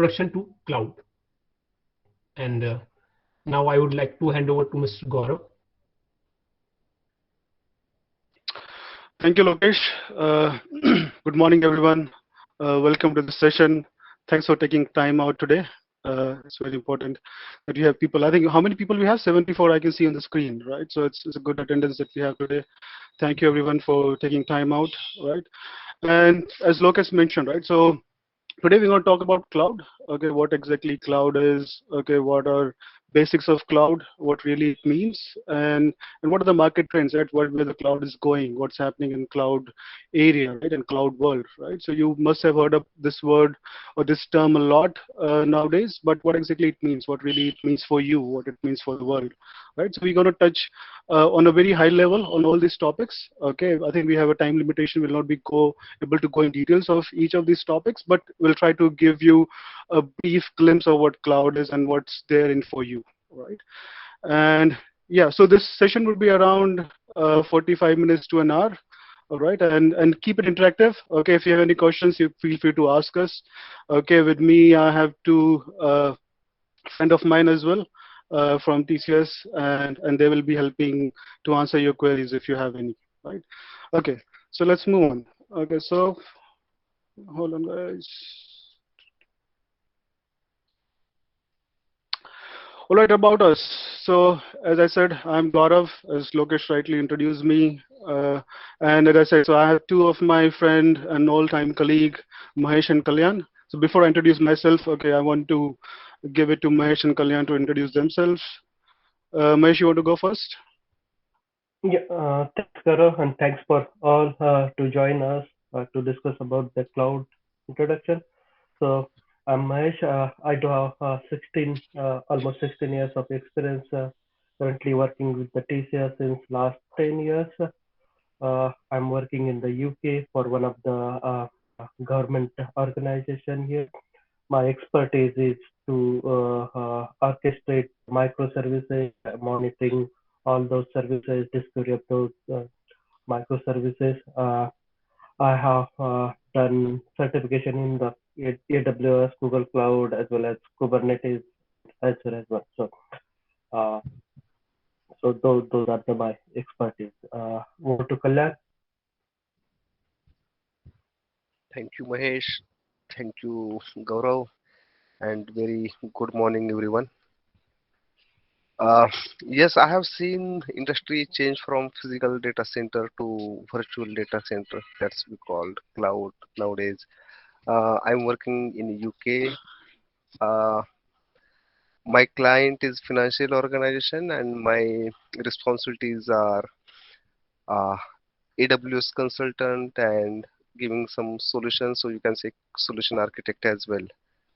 introduction to cloud. And now I would like to hand over to Mr. Gaurav. Thank you, Lokesh. Good morning, everyone. Welcome to the session. Thanks for taking time out today. It's very important that we have people. I think how many people we have? 74 I can see on the screen, right? So it's a good attendance that we have today. Thank you, everyone, for taking time out, right? And as Lokesh mentioned, right? So today we're going to talk about cloud. Okay, what exactly cloud is. Okay, what are basics of cloud, what really it means, and what are the market trends, right? Where the cloud is going, what's happening in cloud area, right, and cloud world, right? So you must have heard of this word or this term a lot nowadays, but what exactly it means, what really it means for you, what it means for the world, right? So we're going to touch on a very high level on all these topics. Okay, I think we have a time limitation. We'll not be able to go in details of each of these topics, but we'll try to give you a brief glimpse of what cloud is and what's there in for you, right? And yeah, so this session will be around 45 minutes to an hour. All right, and keep it interactive. Okay, if you have any questions, you feel free to ask us. Okay, with me, I have two friend of mine as well from TCS, and they will be helping to answer your queries if you have any. Right? Okay, so let's move on. Okay, so hold on, guys. All right, about us. So, as I said, I'm Gaurav, as Lokesh rightly introduced me. And as I said, so I have two of my friend and all-time colleague, Mahesh and Kalyan. So before I introduce myself, okay, I want to give it to Mahesh and Kalyan to introduce themselves. Mahesh, you want to go first? Yeah, thanks, Gaurav, and thanks for all to join us to discuss about the cloud introduction. So I'm Mahesh. I do have almost 16 years of experience. Currently working with the TCS since last 10 years. I'm working in the UK for one of the government organization here. My expertise is to orchestrate microservices, monitoring all those services, discovery of those microservices. I have done certification in the AWS, Google Cloud, as well as Kubernetes, as well. Uh, so those are my expertise. Over to Kalyan. Thank you, Mahesh. Thank you, Gaurav, and very good morning, everyone. Uh, yes, I have seen industry change from physical data center to virtual data center. That's we called cloud nowadays. I'm working in UK. Uh, my client is financial organization, and my responsibilities are uh, AWS consultant and giving some solutions. So you can say solution architect as well.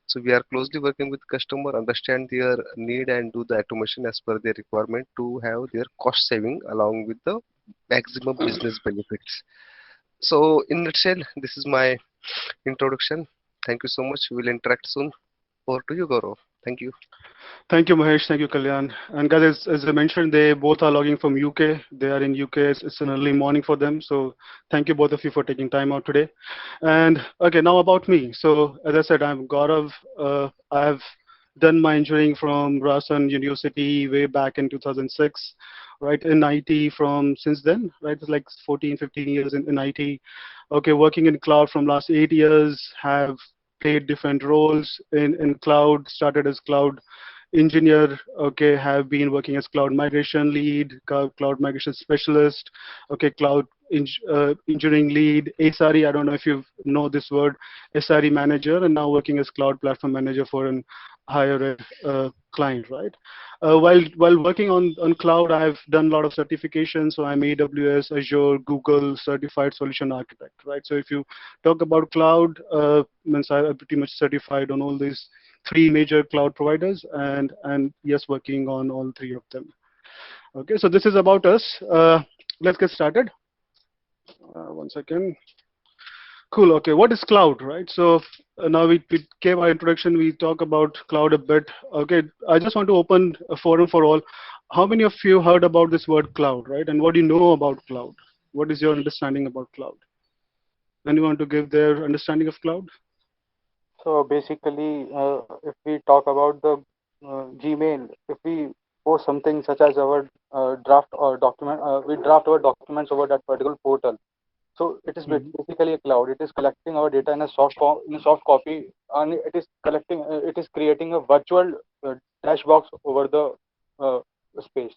So we are closely working with customer, understand their need and do the automation as per their requirement to have their cost saving along with the maximum business benefits. So in nutshell, this is my introduction. Thank you so much. We will interact soon. Over to you, Gaurav. Thank you. Thank you, Mahesh. Thank you, Kalyan. And guys, as I mentioned, they both are logging from UK. They are in UK. It's an early morning for them. So thank you both of you for taking time out today. And okay, now about me. So as I said, I'm Gaurav. I have done my engineering from Rasan University way back in 2006, right, in IT from since then, right? It's like 14, 15 years in IT. Okay, working in cloud from last 8 years, have played different roles in cloud, started as cloud engineer, okay, have been working as cloud migration lead, cloud migration specialist, okay, engineering lead, SRE, I don't know if you know this word, SRE manager, and now working as cloud platform manager for an higher ed client, right? While working on cloud, I've done a lot of certifications. So I'm AWS, Azure, Google certified solution architect, right? So if you talk about cloud, means I'm pretty much certified on all these three major cloud providers, and yes, working on all three of them. Okay, so this is about us. Let's get started. One second. Cool. Okay, what is cloud, right? So now we gave our introduction. We talk about cloud a bit. Okay, I just want to open a forum for all. How many of you heard about this word cloud, right? And what do you know about cloud? What is your understanding about cloud? Anyone to give their understanding of cloud? So basically, if we talk about the Gmail, if we post something such as our draft or document, we draft our documents over that particular portal. So it is Mhm. basically a cloud. It is collecting our data in a soft form, in a soft copy, and it is collecting, it is creating a virtual dash box over the uh, space.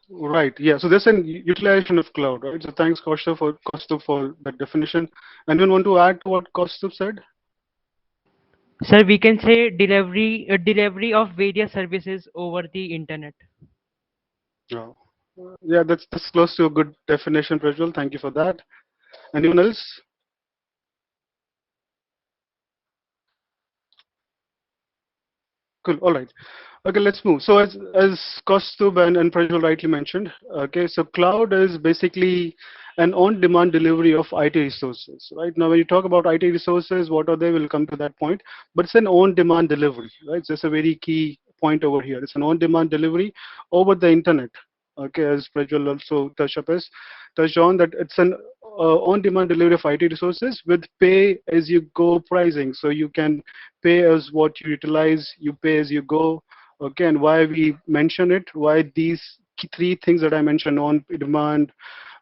Right. Yeah. So there's an utilization of cloud, right? So thanks, Kaustav for that definition. Anyone want to add to what Kaustav said? Sir, we can say delivery of various services over the internet. No. Yeah, that's close to a good definition, Prajwal. Thank you for that. Anyone else? Cool. All right. Okay, let's move. So as Kaustubh and Prajwal rightly mentioned, okay, so cloud is basically an on-demand delivery of IT resources, right? Now, when you talk about IT resources, what are they? We'll come to that point. But it's an on-demand delivery, right? So that's a very key point over here. It's an on-demand delivery over the internet. Okay, as Prajwal also touched on that it's an on-demand delivery of IT resources with pay-as-you-go pricing. So you can pay as what you utilize, you pay as you go. Okay, and why we mention it, why these three things that I mentioned, on demand,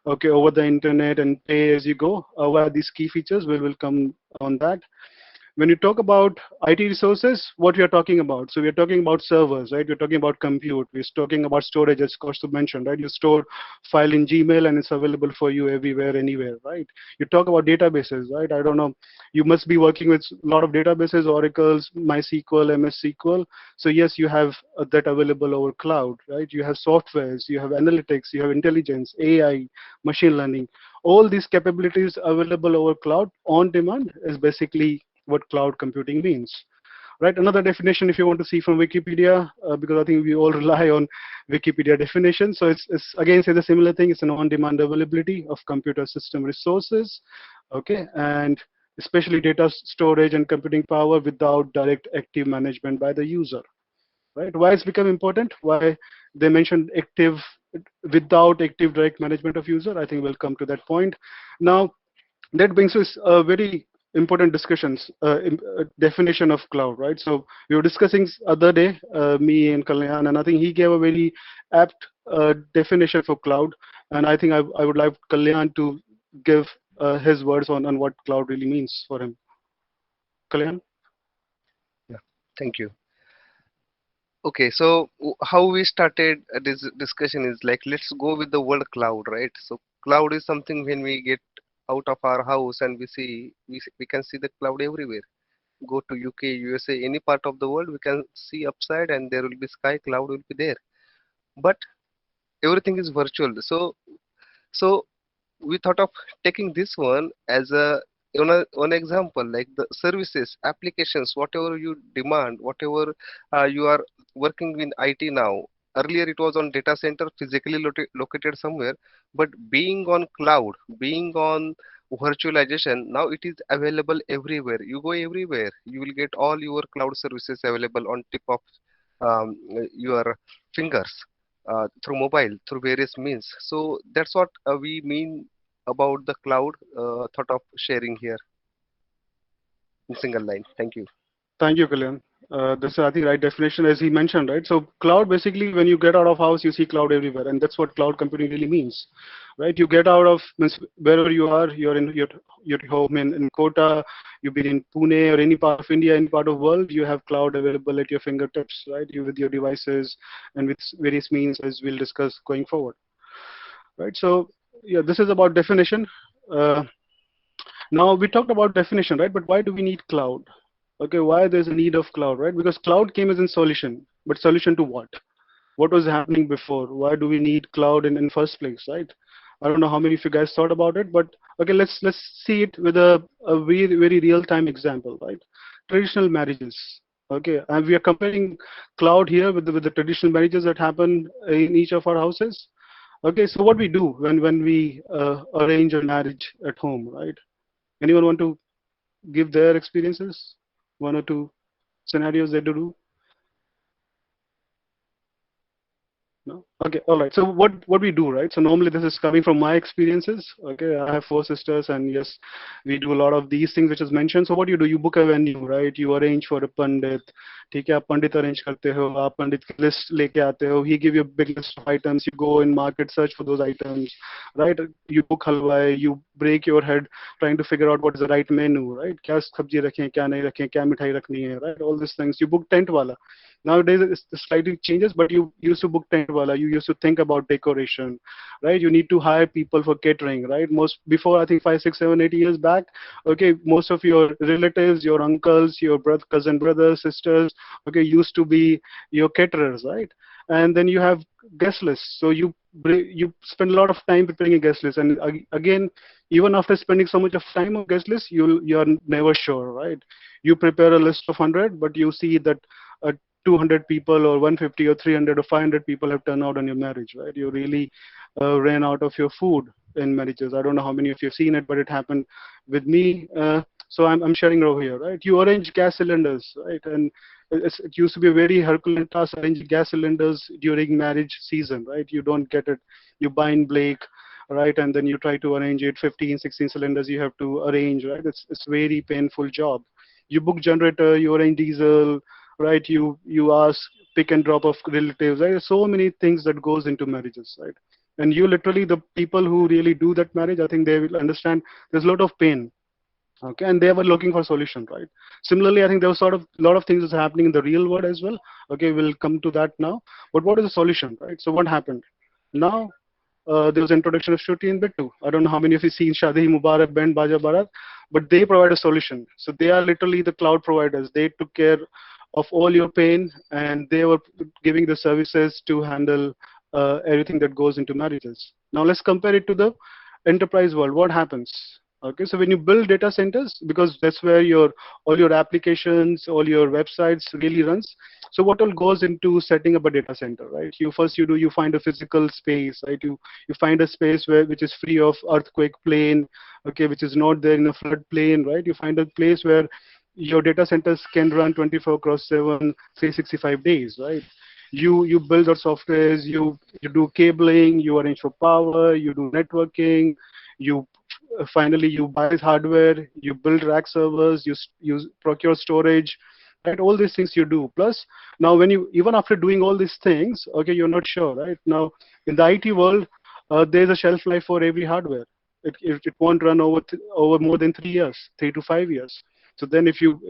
okay, over the internet, and pay as you go, why are these key features? We will come on that. When you talk about IT resources, what we are talking about? So we are talking about servers, right? We're talking about compute. We're talking about storage, as Kaustav mentioned, right? You store file in Gmail and it's available for you everywhere, anywhere, right? You talk about databases, right? I don't know. You must be working with a lot of databases, Oracles, MySQL, MS SQL. So yes, you have that available over cloud, right? You have softwares, you have analytics, you have intelligence, AI, machine learning. All these capabilities available over cloud on demand is basically what cloud computing means, right? Another definition, if you want to see from Wikipedia, because I think we all rely on Wikipedia definition. So it's again say the similar thing. It's an on-demand availability of computer system resources, okay, and especially data storage and computing power without direct active management by the user, right? Why it's become important? Why they mentioned active without active direct management of user? I think we'll come to that point. Now, that brings us a very important discussions definition of cloud, right? So we were discussing other day, me and Kalyan, and I think he gave a very apt definition for cloud, and I think I would like Kalyan to give his words on what cloud really means for him. Kalyan. Yeah, thank you. Okay, so how we started this discussion is like, let's go with the word cloud, right? So cloud is something when we get out of our house and we can see the cloud everywhere. Go to UK, USA, any part of the world, we can see upside and there will be sky, cloud will be there. But everything is virtual. So we thought of taking this one as one example, like the services, applications, whatever you demand, whatever you are working in IT now. Earlier it was on data center, physically located somewhere, but being on cloud, being on virtualization, now it is available everywhere. You go everywhere, you will get all your cloud services available on tip of your fingers, through mobile, through various means. So that's what we mean about the cloud, thought of sharing here in single line. Thank you. Thank you, Kalyan. That's I think right definition as he mentioned, right? So cloud basically when you get out of house, you see cloud everywhere, and that's what cloud computing really means, right? You get out of means wherever you are, you're in your home in Kota, you've been in Pune or any part of India, any part of world, you have cloud available at your fingertips, right? You with your devices and with various means as we'll discuss going forward, right? So yeah, this is about definition. Uh, Now we talked about definition, right? But why do we need cloud? Okay, why there's a need of cloud, right? Because cloud came as a solution, but solution to what? What was happening before? Why do we need cloud in first place, right? I don't know how many of you guys thought about it, but okay, let's see it with a very real time example, right? Traditional marriages. Okay, and we are comparing cloud here with the traditional marriages that happen in each of our houses. Okay, so what we do when we arrange a marriage at home, right? Anyone want to give their experiences? One or two scenarios they do? No? Okay, all right. So what we do, right? So normally this is coming from my experiences. Okay, I have four sisters, and yes, we do a lot of these things which is mentioned. So what do? You book a venue, right? You arrange for a pandit. ठीक है, आप पंडित arrange करते हो, आप पंडित की list लेके आते हो. He give you a big list of items. You go in market, search for those items, right? You book halwai. You break your head trying to figure out what is the right menu, right? क्या सब्जी रखें, क्या नहीं रखें, क्या मिठाई रखनी है, right? All these things. You book tent wala. Nowadays it slightly changes, but you used to book tent wala. You used to think about decoration, right? You need to hire people for catering, right? Most before I think 5, 6, 7, 8 years back, okay, most of your relatives, your uncles, your brother, cousin, brothers, sisters, okay, used to be your caterers, right? And then you have guest lists. So you spend a lot of time preparing a guest list, and again, even after spending so much of time on guest list, you're never sure, right? You prepare a list of 100, but you see that 200 people or 150 or 300 or 500 people have turned out on your marriage, right? You really ran out of your food in marriages. I don't know how many of you have seen it, but it happened with me. So I'm sharing over here, right? You arrange gas cylinders, right? And it used to be a very Herculean task arranging gas cylinders during marriage season, right? You don't get it. You buy in Blake, right? And then you try to arrange it, 15, 16 cylinders you have to arrange, right? It's very painful job. You book generator, you arrange diesel, right? You ask pick and drop of relatives, right? So many things that goes into marriages, right? And you literally, the people who really do that marriage, I think they will understand there's a lot of pain, okay, and they were looking for solution, right? Similarly, I think there was sort of a lot of things is happening in the real world as well. Okay, we'll come to that now. But what is the solution, right? So what happened now? There was introduction of Shruti in Bittu. I don't know how many of you seen Shadi Mubarak Band Baja Barat, but they provide a solution. So they are literally the cloud providers. They took care of all your pain, and they were giving the services to handle everything that goes into marriages. Now let's compare it to the enterprise world. What happens? Okay, so when you build data centers, because that's where all your applications, all your websites really runs. So what all goes into setting up a data center, right? You find a physical space, right? You find a space which is free of earthquake plain, okay, which is not there in a flood plain, right? You find a place where your data centers can run 24/7, 365 days, right? You build your softwares, you do cabling, you arrange for power, you do networking, you finally you buy hardware, you build rack servers, you procure storage, right? All these things you do. Plus, now when you even after doing all these things, okay, you're not sure, right? Now in the IT world, there's a shelf life for every hardware. It won't run over more than 3 years, 3 to 5 years. So then if you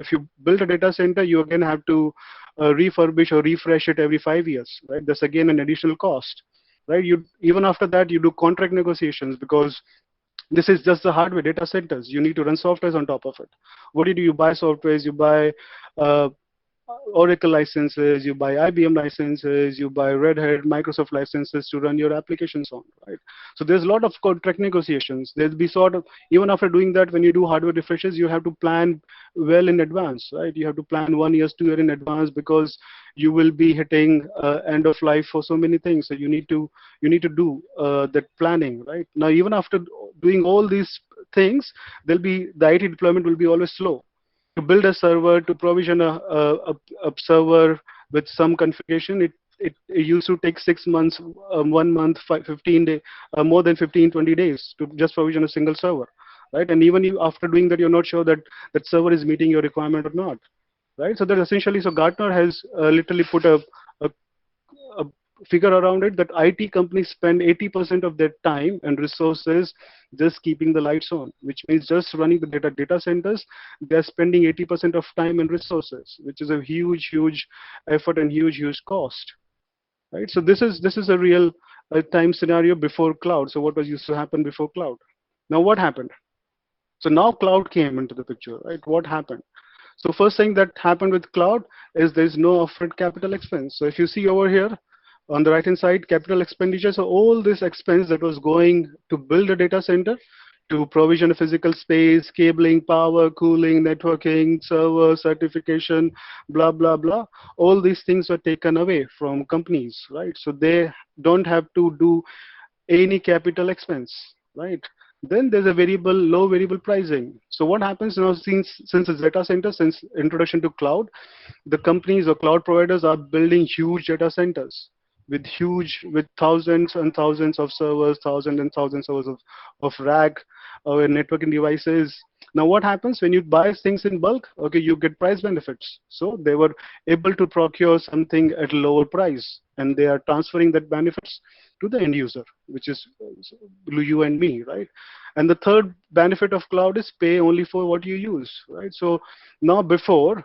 build a data center, you again have to refurbish or refresh it every 5 years, right? That's again an additional cost, right? You even after that you do contract negotiations, because this is just the hardware data centers. You need to run softwares on top of it. What do? You buy softwares, you buy uh, Oracle licenses, you buy IBM licenses, you buy Red Hat, Microsoft licenses to run your applications on, right? So there's a lot of contract negotiations. There'll be sort of, even after doing that, when you do hardware refreshes, you have to plan well in advance, right? You have to plan 1 year, 2 year in advance, because you will be hitting end of life for so many things. So you need to do that planning, right? Now, even after doing all these things, the IT deployment will be always slow. To build a server, to provision a server with some configuration, it used to take 6 months, 1 month, 15 days, more than 15, 20 days to just provision a single server, right? And even after doing that, you're not sure that that server is meeting your requirement or not, right? So that essentially, so Gartner has literally put a figure around it that IT companies spend 80% of their time and resources just keeping the lights on, which means just running the data centers. They're spending 80% of time and resources, which is a huge effort and huge cost, right? So this is a real time scenario before cloud. So what was used to happen before cloud? Now what happened? So now cloud came into the picture, right? What happened? So first thing that happened with cloud is there's no upfront capital expense. So if you see over here, on the right hand side, capital expenditure. So all this expense that was going to build a data center, to provision a physical space, cabling, power, cooling, networking, server, certification, blah, blah, blah. All these things were taken away from companies, right? So they don't have to do any capital expense, right? Then there's a low variable pricing. So what happens now, since it's data center, since introduction to cloud, the companies or cloud providers are building huge data centers. with thousands and thousands of servers, thousands and thousands of rack or networking devices. Now what happens when you buy things in bulk? Okay, you get price benefits. So they were able to procure something at a lower price, and they are transferring that benefits to the end user, which is you and me, right? And the third benefit of cloud is pay only for what you use, right? So now before,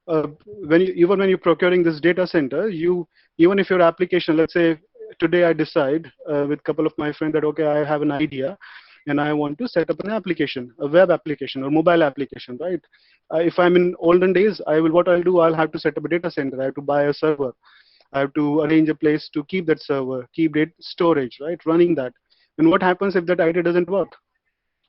even when you're procuring this data center, even if your application, let's say today I decide with a couple of my friends that okay, I have an idea and I want to set up an application, a web application or mobile application, right? If I'm in olden days, what I'll do, I'll have to set up a data center. I have to buy a server. I have to arrange a place to keep that server, keep it storage, right? Running that. And what happens if that idea doesn't work?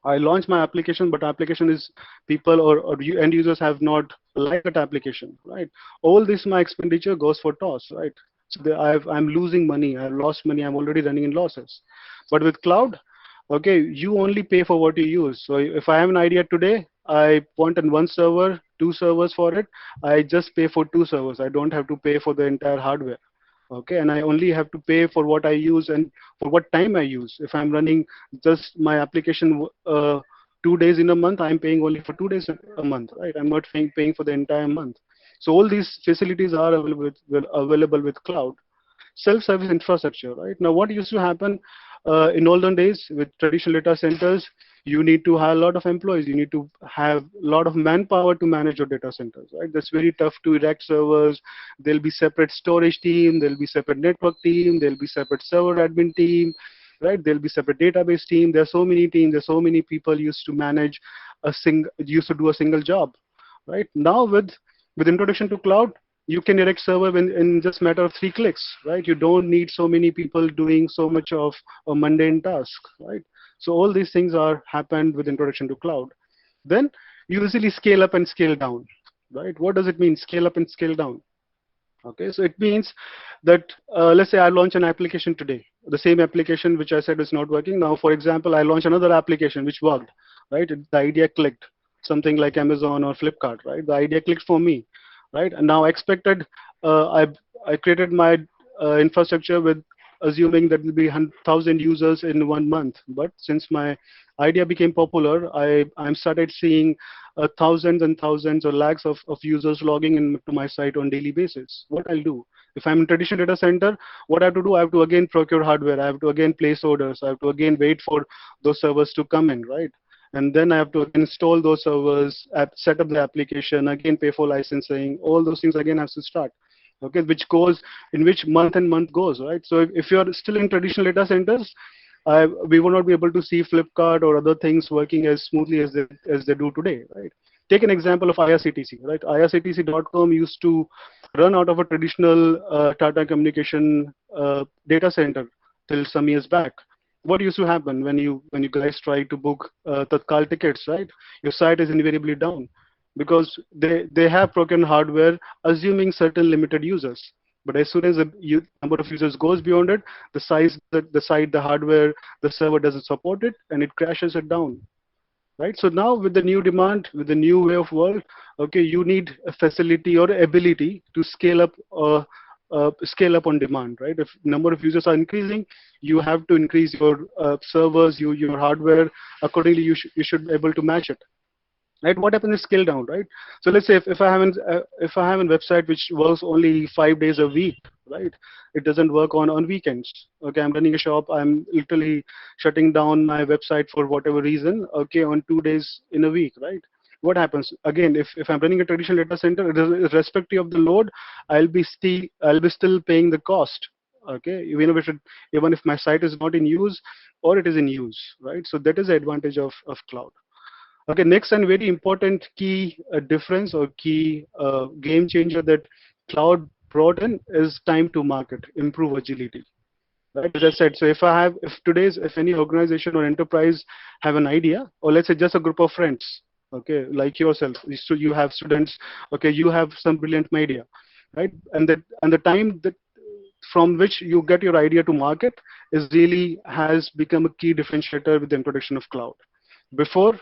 I launch my application, but application is people or end users have not liked that application, right? All this my expenditure goes for toss, right? So I'm losing money. I've lost money. I'm already running in losses. But with cloud, okay, you only pay for what you use. So if I have an idea today, I want in one server, two servers for it. I just pay for two servers. I don't have to pay for the entire hardware. Okay, and I only have to pay for what I use and for what time I use. If I'm running just my application 2 days in a month, I'm paying only for 2 days a month, right? I'm not paying for the entire month. So all these facilities are available with cloud. Self-service infrastructure, right? Now, what used to happen in olden days with traditional data centers, you need to hire a lot of employees. You need to have a lot of manpower to manage your data centers, right? That's very tough to erect servers. There'll be separate storage team. There'll be separate network team. There'll be separate server admin team, right? There'll be separate database team. There's so many teams. There's so many people used to manage used to do a single job, right? Now with introduction to cloud, you can erect server in just matter of 3 clicks, right? You don't need so many people doing so much of a mundane task, right? So all these things are happened with introduction to cloud. Then you easily scale up and scale down, right? What does it mean, scale up and scale down? Okay, so it means that let's say I launch an application today, the same application which I said is not working. Now, for example, I launch another application which worked, right? The idea clicked, something like Amazon or Flipkart, right? The idea clicked for me, right? And now I expected, I created my infrastructure with assuming that will be 1,000 users in 1 month. But since my idea became popular, I'm started seeing thousands and thousands or lakhs of users logging into my site on daily basis. What I'll do, if I'm in traditional data center, what I have to do, I have to again procure hardware. I have to again place orders. I have to again wait for those servers to come in, right? And then I have to install those servers, set up the application, again pay for licensing. All those things again has to start. Okay, which goes in which month and month goes, right? So if you're still in traditional data centers, we will not be able to see Flipkart or other things working as smoothly as they do today, right? Take an example of IRCTC, right? IRCTC.com used to run out of a traditional Tata Communication data center till some years back. What used to happen when you guys try to book Tatkal tickets, right? Your site is invariably down because they have broken hardware assuming certain limited users. But as soon as the number of users goes beyond it, the site, the hardware, the server doesn't support it, and it crashes it down, right? So now with the new demand, with the new way of world, okay, you need a facility or ability to scale up on demand, right? If number of users are increasing, you have to increase your servers, your hardware accordingly. You should be able to match it. Right? What happens is scale down, right? So let's say if I have a website which works only 5 days a week, right? It doesn't work on weekends. Okay, I'm running a shop. I'm literally shutting down my website for whatever reason. Okay, on 2 days in a week, right? What happens again if I'm running a traditional data center, irrespective of the load, I'll be still paying the cost. Okay, even if my site is not in use or it is in use, right? So that is the advantage of cloud. Okay, next and very important key difference or key game changer that cloud brought in is time to market, improve agility. Right, as I said, so if any organization or enterprise have an idea, or let's say just a group of friends, okay, like yourself, so you have students, okay, you have some brilliant idea, right? And the time that from which you get your idea to market has become a key differentiator with the introduction of cloud. Before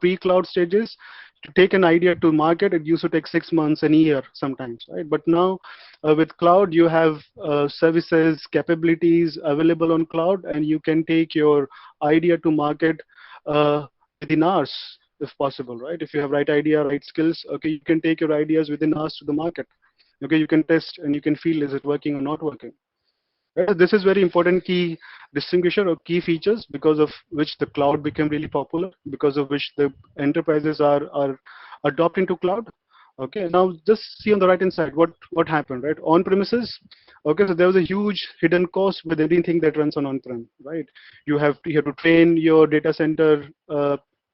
pre-cloud stages, to take an idea to market, it used to take 6 months, a year sometimes, right? But now with cloud, you have services, capabilities available on cloud, and you can take your idea to market within hours, if possible, right? If you have right idea, right skills, okay, you can take your ideas within hours to the market. Okay, you can test and you can feel is it working or not working. Right? This is very important key distinguisher or key features because of which the cloud became really popular, because of which the enterprises are adopting to cloud. Okay, now just see on the right hand side what happened, right? On premises, okay, so there was a huge hidden cost with everything that runs on on-prem, right? You have to train your data center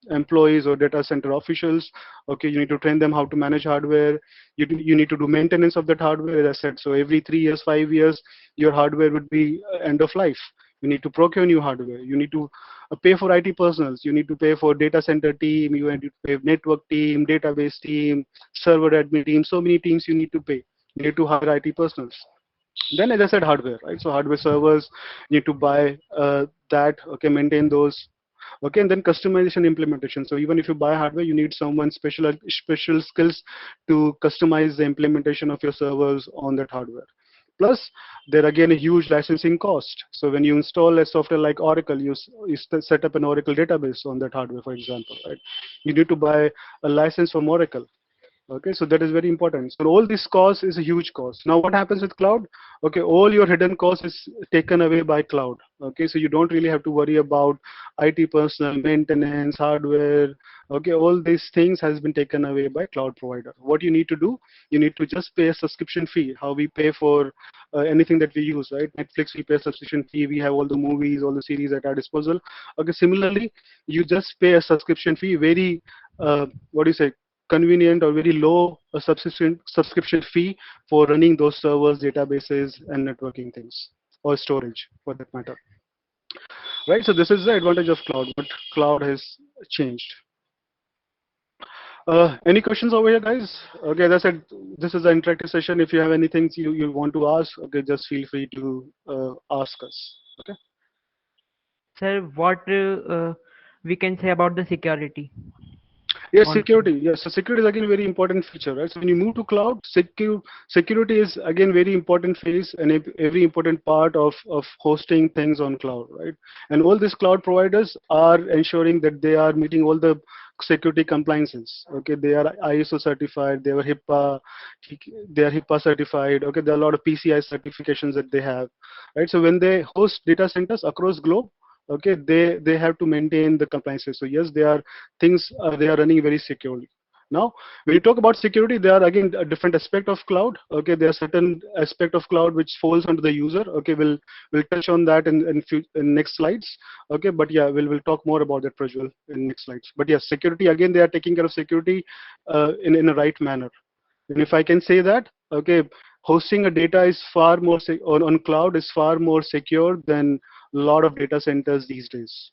employees or data center officials. Okay, you need to train them how to manage hardware. You need to do maintenance of that hardware, as I said. So every 3 years, 5 years, your hardware would be end of life. You need to procure new hardware. You need to pay for IT personals. You need to pay for data center team. You need to pay network team, database team, server admin team. So many teams you need to pay. You need to hire IT personals. Then, as I said, hardware, right? So hardware servers, you need to buy that. Okay, maintain those. Okay, and then customization implementation. So even if you buy hardware, you need someone special skills to customize the implementation of your servers on that hardware. Plus, there again a huge licensing cost. So when you install a software like Oracle, you set up an Oracle database on that hardware, for example, right? You need to buy a license from Oracle. Okay, so that is very important. So all this cost is a huge cost. Now what happens with cloud? Okay, all your hidden cost is taken away by cloud. Okay, so you don't really have to worry about IT personnel, maintenance, hardware. Okay, all these things has been taken away by cloud provider. What you need to do, you need to just pay a subscription fee, how we pay for anything that we use, right? Netflix, we pay a subscription fee. We have all the movies, all the series at our disposal. Okay, similarly, you just pay a subscription fee, very, what do you say, convenient or very low subscription fee for running those servers, databases, and networking things, or storage for that matter. Right, so this is the advantage of cloud, but cloud has changed. Any questions over here, guys? Okay, as I said, this is an interactive session. If you have anything you want to ask, okay, just feel free to ask us. Okay. Sir, what we can say about the security? Yes, On security. Yes, so security is again a very important feature, right? So when you move to cloud, security is again very important phase and a very important part of hosting things on cloud, right? And all these cloud providers are ensuring that they are meeting all the security compliances. Okay, they are ISO certified, they are HIPAA certified. Okay, there are a lot of PCI certifications that they have, right? So when they host data centers across globe, okay, they have to maintain the compliances. So yes, they are things they are running very securely. Now when you talk about security, there are again a different aspect of cloud. Okay, there are certain aspect of cloud which falls under the user. Okay, we'll touch on that in next slides. Okay, but yeah, we'll talk more about that, Prajwal, in next slides. But yes, security, again, they are taking care of security in a right manner. And if I can say that, okay, hosting a data is far more on cloud is far more secure than a lot of data centers these days.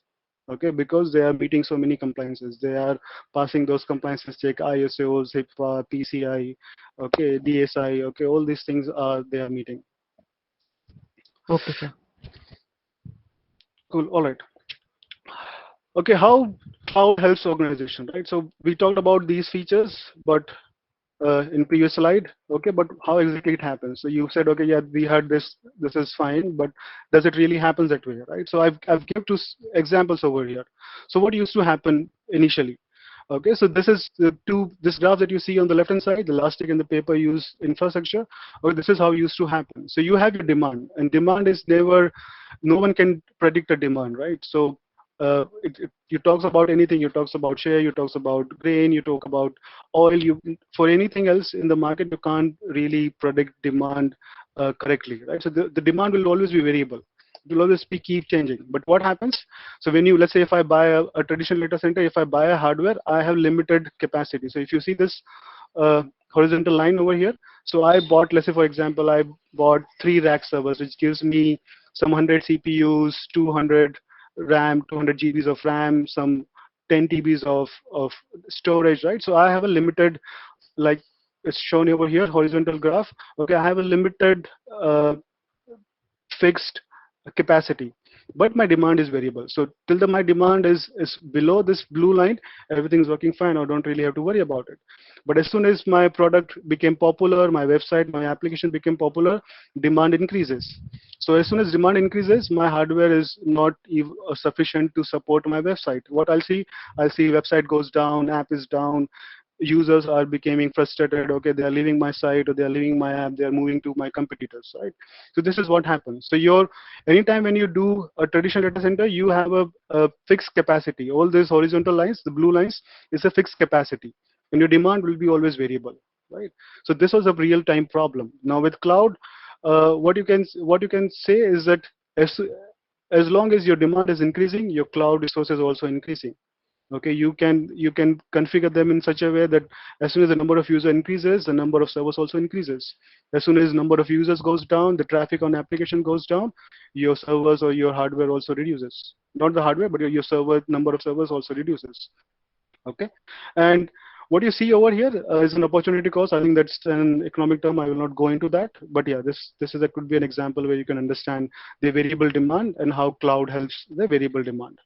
Okay, because they are meeting so many compliances. They are passing those compliances check, ISOs, HIPAA, PCI, okay, DSI, okay, all these things are they are meeting. Okay, sir. Cool. All right. Okay, how helps organization, right? So we talked about these features, but in previous slide, okay, but how exactly it happens? So you said, okay, yeah, we had this is fine, but does it really happen that way, right? So I've given two examples over here. So what used to happen initially? Okay, so this is this graph that you see on the left hand side, the elastic and the pay per use infrastructure. Okay, this is how it used to happen. So you have your demand, and demand is never, no one can predict a demand, right? So you talks about anything, you talks about share, you talks about grain, you talk about oil, for anything else in the market, you can't really predict demand correctly, right? So the demand will always be variable. It will always keep changing. But what happens? So when you, let's say if I buy a traditional data center, if I buy a hardware, I have limited capacity. So if you see this horizontal line over here, so I bought, let's say for example, I bought 3 rack servers, which gives me some 100 CPUs, 200 RAM, 200 GBs of RAM, some 10 TBs of storage, right? So I have a limited, like it's shown over here, horizontal graph. Okay, I have a limited fixed capacity. but my demand is variable. So till the my demand is below this blue line, everything's working fine. I don't really have to worry about it. But as soon as my product became popular, my website, my application became popular, demand increases. So as soon as demand increases, my hardware is not sufficient to support my website. What I'll see website goes down, app is down, users are becoming frustrated. Okay, they are leaving my site or they are leaving my app, they are moving to my competitors, right? So this is what happens. So anytime when you do a traditional data center, you have a fixed capacity. All these horizontal lines, the blue lines, is a fixed capacity, and your demand will be always variable, right? So this was a real-time problem. Now with cloud, what you can say is that as long as your demand is increasing, your cloud resources also increasing. Okay, you can configure them in such a way that as soon as the number of user increases, the number of servers also increases. As soon as number of users goes down, the traffic on application goes down, your servers or your hardware also reduces. Not the hardware, but your server number of servers also reduces. Okay, and what you see over here is an opportunity cost. I think that's an economic term. I will not go into that, but yeah, this could be an example where you can understand the variable demand and how cloud helps the variable demand.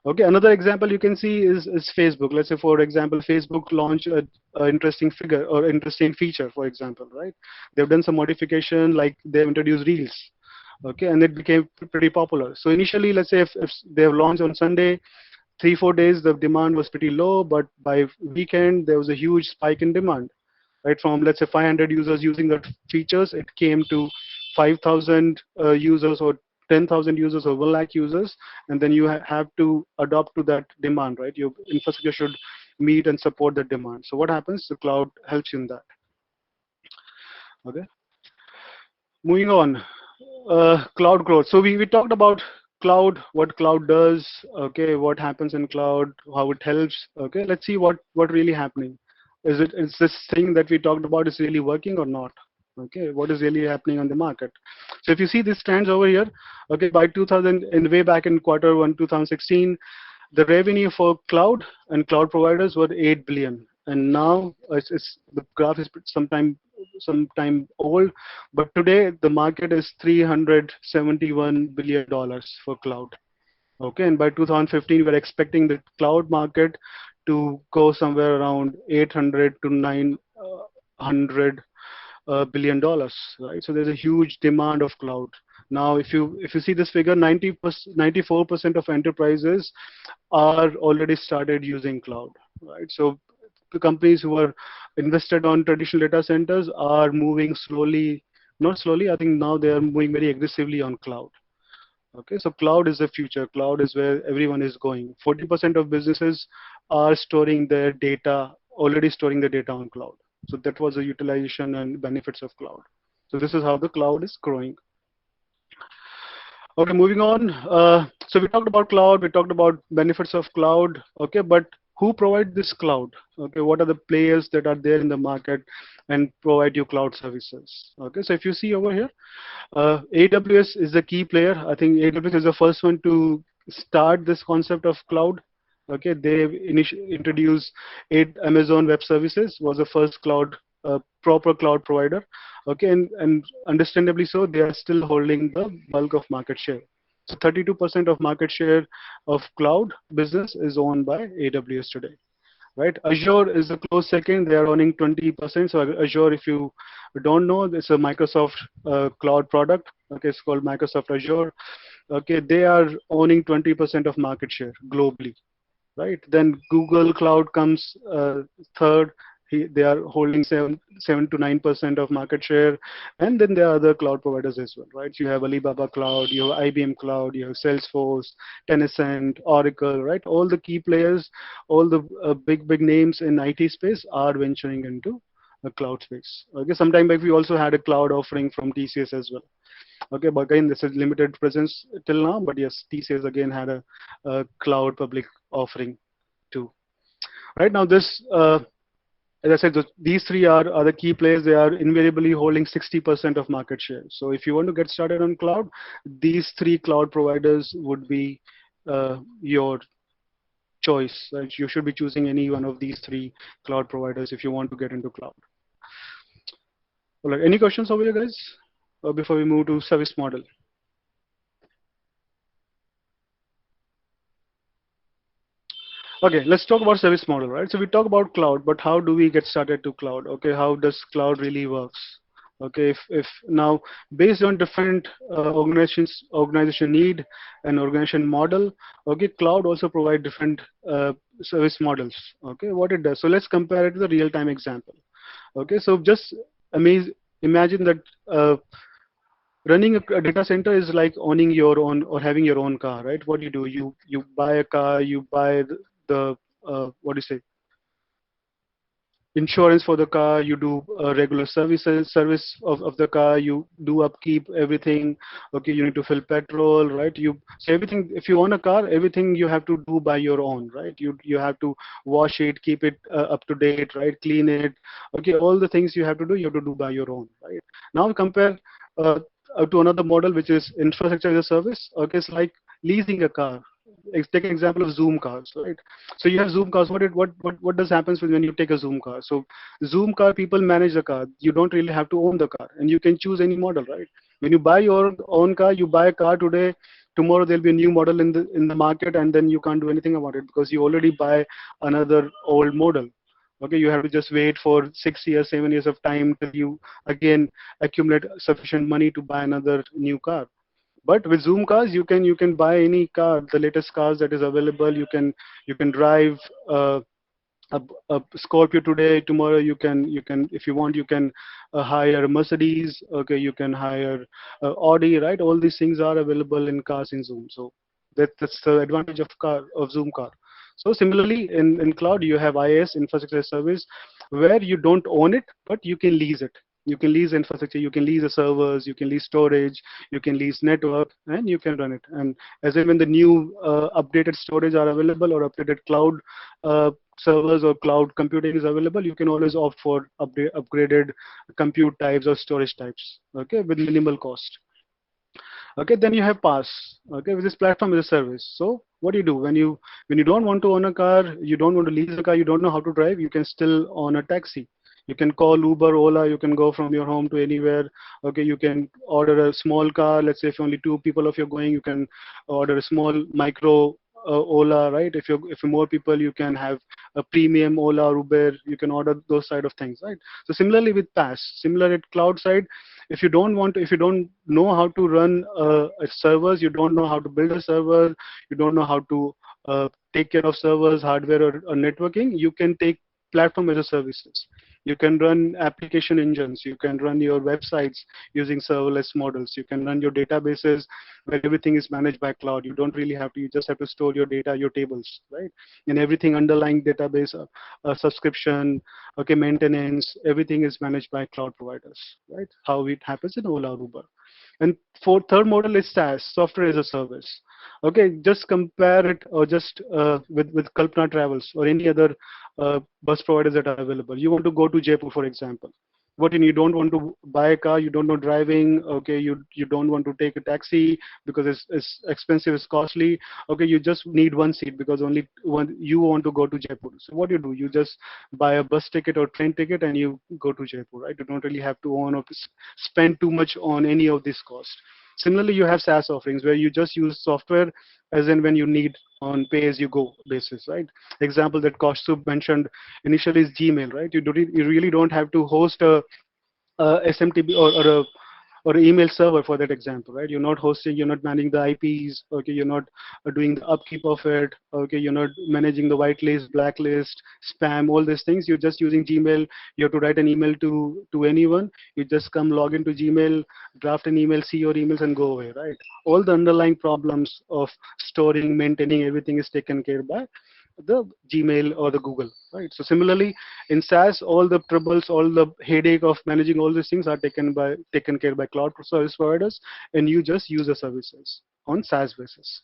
Okay, another example you can see is Facebook. Let's say, for example, Facebook launched a interesting figure or interesting feature, for example, right? They've done some modification, like they've introduced Reels. Okay, and it became pretty popular. So initially, let's say if they have launched on Sunday, 3-4 days the demand was pretty low, but by weekend there was a huge spike in demand, right? From, let's say, 500 users using the features, it came to 5,000 users or 10,000 users or 1 lakh users, and then you have to adopt to that demand, right? Your infrastructure should meet and support that demand. So what happens? The cloud helps you in that. Okay. Moving on, cloud growth. So we talked about cloud, what cloud does, okay, what happens in cloud, how it helps. Okay, let's see what really happening. Is this thing that we talked about is really working or not? Okay, what is really happening on the market? So if you see these trends over here, okay, by 2000, in way back in Q1 2016, the revenue for cloud and cloud providers were 8 billion, and now the graph is sometime old, but today the market is $371 billion for cloud. Okay, and by 2015 we're expecting the cloud market to go somewhere around 800 to 900 $1 billion, right? So there's a huge demand of cloud. Now, if you see this figure, 94% of enterprises are already started using cloud, right? So the companies who are invested on traditional data centers are moving slowly, not slowly, I think now they are moving very aggressively on cloud. Okay, so cloud is the future. Cloud is where everyone is going. 40% of businesses are storing their data, already storing the data on cloud. So that was the utilization and benefits of cloud. So this is how the cloud is growing. Okay, moving on. So we talked about cloud, we talked about benefits of cloud. Okay, but who provide this cloud? Okay, what are the players that are there in the market and provide you cloud services? Okay, so if you see over here, AWS is the key player. I think AWS is the first one to start this concept of cloud. Okay, they introduced Amazon Web Services was the first cloud, proper cloud provider. Okay, and understandably so, they are still holding the bulk of market share. So 32% of market share of cloud business is owned by AWS today. Right, Azure is a close second. They are owning 20%. So Azure, if you don't know, it's a Microsoft cloud product. Okay, it's called Microsoft Azure. Okay, they are owning 20% of market share globally. Right, then Google Cloud comes third. They are holding 7 to 9% of market share, and then there are other cloud providers as well, right? So you have Alibaba Cloud, you have IBM Cloud, you have Salesforce, Tencent, Oracle, right? All the key players, all the big names in IT space are venturing into the cloud space. Okay, sometime back we also had a cloud offering from TCS as well. Okay, but again, this is limited presence till now, but yes, TCS again had a cloud public offering too. Right now, this, as I said, these three are the key players. They are invariably holding 60% of market share. So if you want to get started on cloud, these three cloud providers would be your choice. Right? You should be choosing any one of these three cloud providers if you want to get into cloud. All right, any questions over here, guys? Before we move to service model. Okay, let's talk about service model, right? So we talk about cloud, but how do we get started to cloud? Okay, how does cloud really works? Okay, if now based on different organization need and organization model, okay, cloud also provide different service models. Okay, what it does. So let's compare it to the real-time example. Okay, so just imagine that running a data center is like owning your own or having your own car, right? What do? You buy a car, you buy the what do you say, insurance for the car, you do regular service of the car, you do upkeep everything. Okay, you need to fill petrol, right? You so everything, if you own a car, everything you have to do by your own, right? You have to wash it, keep it up to date, right? Clean it. Okay, all the things you have to do by your own, right? Now compare uh, to another model, which is infrastructure as a service. Okay, it's like leasing a car. Take an example of Zoom cars, right? So you have Zoom cars. What does happens when you take a Zoom car? So Zoom car, people manage the car. You don't really have to own the car, and you can choose any model, right? When you buy your own car, you buy a car today. Tomorrow there'll be a new model in the market, and then you can't do anything about it because you already buy another old model. Okay, you have to just wait for 6 years, 7 years of time till you again accumulate sufficient money to buy another new car. But with Zoom cars, you can buy any car, the latest cars that is available. You can drive uh, a Scorpio today. Tomorrow you can if you want you can hire a Mercedes. Okay, you can hire Audi. Right, all these things are available in cars in Zoom. So that's the advantage of Zoom car. So similarly, in cloud you have IaaS, infrastructure as service, where you don't own it, but you can lease it. You can lease infrastructure, you can lease the servers, you can lease storage, you can lease network, and you can run it. And as in when the new updated storage are available or updated cloud servers or cloud computing is available, you can always opt for upgraded compute types or storage types, okay, with minimal cost. Okay, then you have pass, okay, which is platform as a service. So what do you do when you don't want to own a car, you don't want to lease a car, you don't know how to drive, you can still own a taxi. You can call Uber, Ola, you can go from your home to anywhere. Okay, you can order a small car. Let's say if only two people of you are going, you can order a small micro Ola, right? If you're more people, you can have a premium Ola or Uber. You can order those side of things, right? So similarly with PaaS, similar at cloud side, if you don't know how to run a servers, you don't know how to build a server, you don't know how to take care of servers, hardware, or networking, you can take platform as a services. You can run application engines, you can run your websites using serverless models, you can run your databases where everything is managed by cloud. You don't really have to, you just have to store your data, your tables, right? And everything underlying database, subscription, okay, maintenance, everything is managed by cloud providers, right? How it happens in Ola or Uber. And for third model is SaaS, software as a service. Okay, just compare it or just with Kalpana Travels or any other bus providers that are available. You want to go to Jaipur, for example. What you don't want to buy a car, you don't know driving. Okay, you don't want to take a taxi because it's expensive, it's costly. Okay, you just need one seat because only one you want to go to Jaipur. So what do? You just buy a bus ticket or train ticket and you go to Jaipur, right? You don't really have to own or spend too much on any of this cost. Similarly, you have SaaS offerings where you just use software as in when you need on pay-as-you-go basis, right? Example that Kaustuv mentioned initially is Gmail, right? You really don't have to host a SMTP or an email server for that example, right? You're not hosting, you're not managing the IPs, okay? You're not doing the upkeep of it, okay? You're not managing the whitelist, blacklist, spam, all these things. You're just using Gmail. You have to write an email to anyone. You just come log into Gmail, draft an email, see your emails, and go away, right? All the underlying problems of storing, maintaining everything is taken care by the Gmail or the Google, right? So similarly, in SaaS, all the troubles, all the headache of managing all these things are taken care by cloud service providers, and you just use the services on SaaS basis.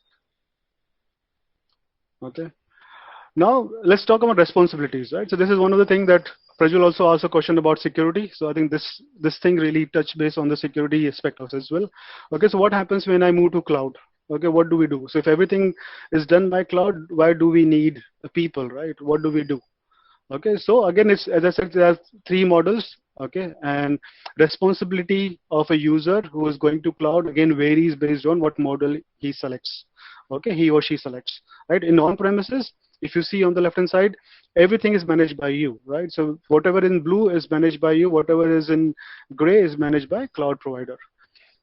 Okay. Now let's talk about responsibilities, right? So this is one of the things that Prajwal also asked a question about security. So I think this thing really touch base on the security aspect of as well. Okay, so what happens when I move to cloud? Okay, what do we do? So if everything is done by cloud, why do we need people, right? What do we do? Okay, so again, it's as I said, there are three models. Okay, and responsibility of a user who is going to cloud again varies based on what model he selects. Okay, he or she selects, right? In on-premises, if you see on the left hand side, everything is managed by you, right? So whatever in blue is managed by you, whatever is in gray is managed by cloud provider.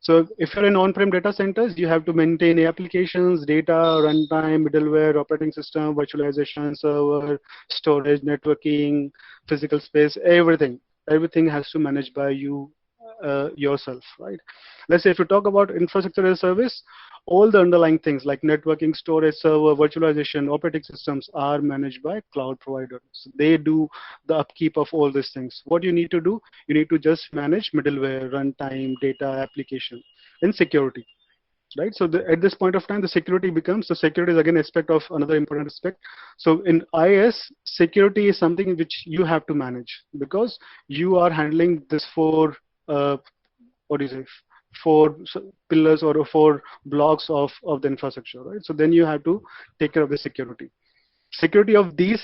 So if you're in on-prem data centers, you have to maintain applications, data, runtime, middleware, operating system, virtualization, server, storage, networking, physical space, everything. Everything has to manage by you yourself, right? Let's say if you talk about infrastructure as a service, all the underlying things like networking, storage, server, virtualization, operating systems are managed by cloud providers. So they do the upkeep of all these things. What you need to do, you need to just manage middleware, runtime, data, application, and security, right? So at this point of time, the security is again aspect of another important aspect. So in IaaS, security is something which you have to manage because you are handling this what do you say, pillars or four blocks of the infrastructure, right? So then you have to take care of the security. Security of these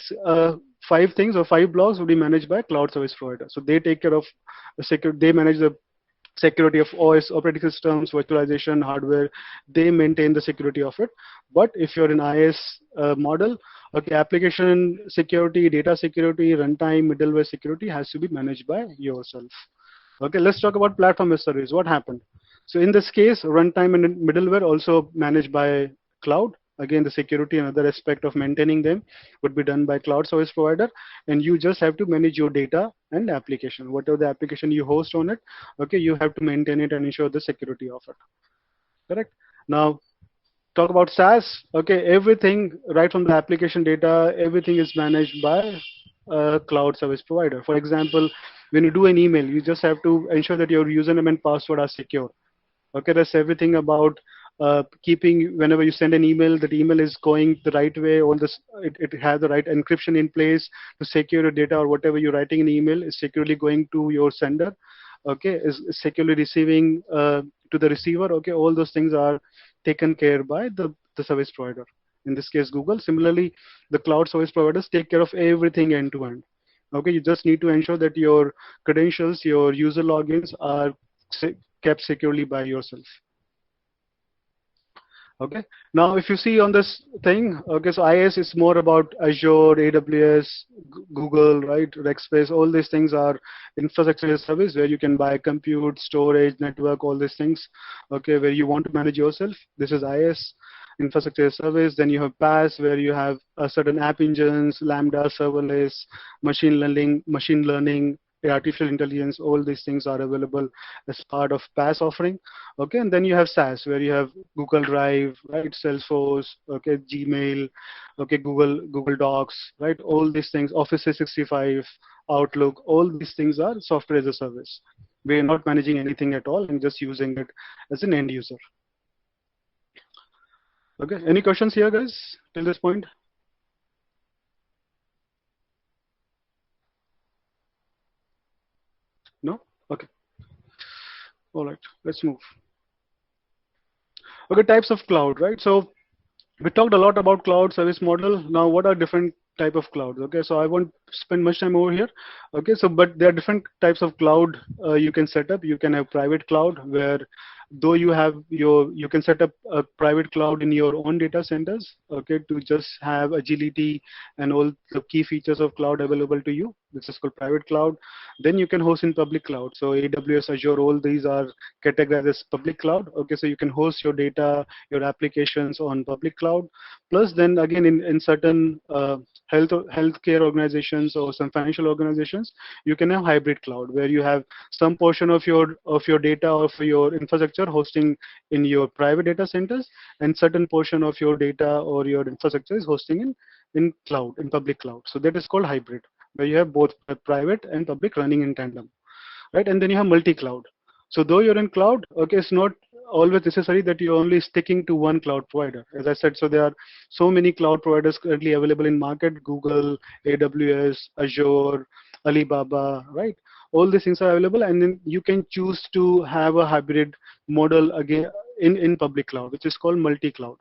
five things or five blocks will be managed by cloud service provider. So they take care of the security. They manage the security of OS, operating systems, virtualization, hardware. They maintain the security of it. But if you're in IaaS model, okay, application security, data security, runtime, middleware security has to be managed by yourself. Okay, let's talk about platform as service. What happened? So in this case, runtime and middleware also managed by cloud. Again, the security and other aspect of maintaining them would be done by cloud service provider, and you just have to manage your data and application. Whatever the application you host on it, okay, you have to maintain it and ensure the security of it. Correct? Now, talk about SaaS. Okay, everything right from the application data, everything is managed by a cloud service provider. For example, when you do an email, you just have to ensure that your username and password are secure. Okay, that's everything about keeping, whenever you send an email, that email is going the right way, all this, it has the right encryption in place to secure your data, or whatever you're writing in email is securely going to your sender, okay, is securely receiving to the receiver. Okay, all those things are taken care by the service provider. In this case, Google. Similarly, the cloud service providers take care of everything end to end. Okay, you just need to ensure that your credentials, your user logins are kept securely by yourself. Okay, now if you see on this thing, okay, so IaaS is more about Azure, AWS, Google, right, Rackspace, all these things are infrastructure as a service where you can buy compute, storage, network, all these things, okay, where you want to manage yourself. This is IaaS, infrastructure as a service. Then you have PaaS, where you have certain app engines, Lambda, serverless, machine learning, artificial intelligence, all these things are available as part of PaaS offering. Okay, and then you have SaaS, where you have Google Drive, right, Salesforce, okay, Gmail, okay, Google Docs, right, all these things, Office 365, Outlook, all these things are software as a service. We are not managing anything at all and just using it as an end user. Okay, any questions here, guys, till this point? No? Okay. All right, let's move. Okay, types of cloud, right? So we talked a lot about cloud service model. Now, what are different type of clouds? Okay, so I won't spend much time over here. Okay, so but there are different types of cloud you can set up. You can have private cloud, where though you can set up a private cloud in your own data centers, okay, to just have agility and all the key features of cloud available to you. This is called private cloud. Then you can host in public cloud. So AWS, Azure, all these are categorized as public cloud. Okay, so you can host your data, your applications on public cloud. Plus, then again, in certain healthcare organizations or some financial organizations, you can have hybrid cloud, where you have some portion of your data or for your infrastructure hosting in your private data centers, and certain portion of your data or your infrastructure is hosting in cloud, in public cloud. So that is called hybrid, where you have both private and public running in tandem, right? And then you have multi-cloud. So though you're in cloud, okay, it's not always necessary that you're only sticking to one cloud provider. As I said, so there are so many cloud providers currently available in market: Google, AWS, Azure, Alibaba, right? All these things are available, and then you can choose to have a hybrid model again in public cloud, which is called multi-cloud.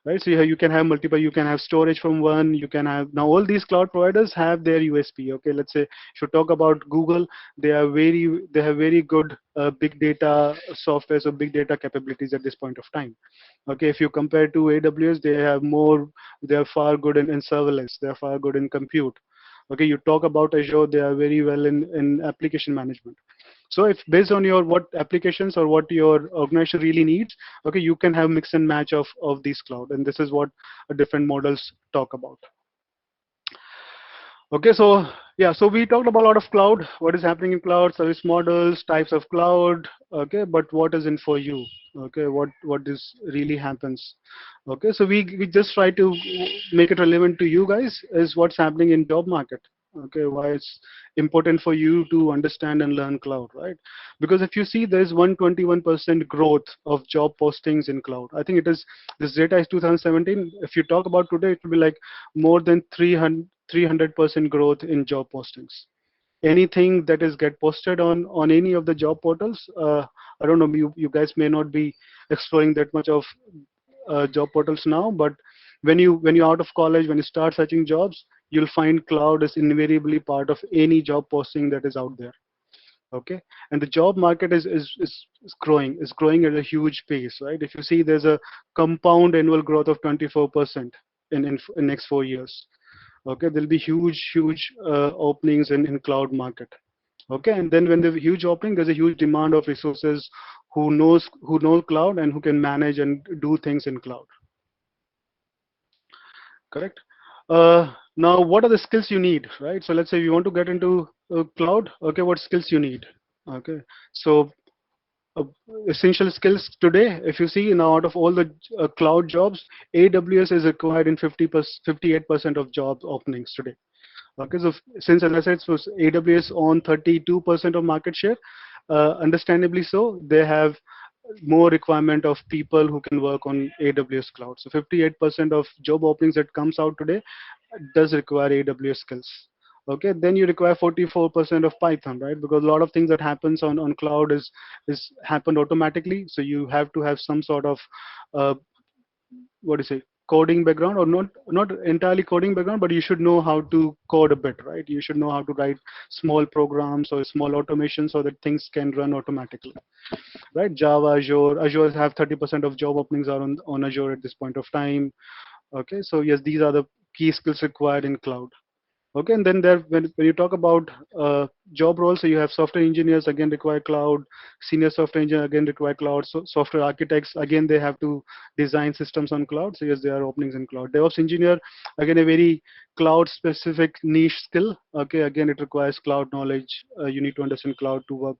right? So you can have multiple, you can have storage from one, you can have, now all these cloud providers have their USP. Okay, let's say if you talk about Google, they have very good big data software, so big data capabilities at this point of time. Okay, if you compare to AWS, they have more, they are far good in serverless, they are far good in compute. Okay, you talk about Azure, they are very well in application management. So if based on your what applications or what your organization really needs, okay, you can have mix and match of these cloud, and this is what different models talk about. Okay, so yeah, so we talked about a lot of cloud, what is happening in cloud, service models, types of cloud. Okay, but what is in for you? Okay, what is really happens? Okay, so we just try to make it relevant to you guys is what's happening in job market. Okay, why it's important for you to understand and learn cloud, right? Because if you see there's 121% growth of job postings in cloud. I think it is, this data is 2017. If you talk about today, it will be like more than 300% growth in job postings. Anything that is get posted on any of the job portals, I don't know, you guys may not be exploring that much of job portals now, but when you're out of college, when you start searching jobs, you'll find cloud is invariably part of any job posting that is out there. Okay, and the job market is growing at a huge pace, right? If you see, there's a compound annual growth of 24% in next 4 years. Okay, there'll be huge openings in cloud market. Okay, and then when there's a huge opening, there's a huge demand of resources who know cloud and who can manage and do things in cloud. Correct. Now, what are the skills you need, right? So let's say you want to get into cloud. Okay, what skills you need? Okay, so uh, essential skills today, if you see now, out of all the cloud jobs, AWS is required in 58% of job openings today. Okay, so since, as I said, so AWS on 32% of market share, understandably so, they have more requirement of people who can work on AWS cloud. So 58% of job openings that comes out today does require AWS skills. Okay, then you require 44% of Python, right? Because a lot of things that happens on cloud is happened automatically. So you have to have some sort of uh, what do you say, coding background, or not entirely coding background, but you should know how to code a bit, right? You should know how to write small programs or small automation so that things can run automatically, right? Java, Azure have 30% of job openings are on Azure at this point of time. Okay, so yes, these are the key skills required in cloud. Okay, and then there, when you talk about job roles, so you have software engineers, again require cloud, senior software engineer, again require cloud, so software architects, again they have to design systems on cloud, so yes, there are openings in cloud. DevOps engineer, again a very cloud specific niche skill. Okay, again it requires cloud knowledge. You need to understand cloud to work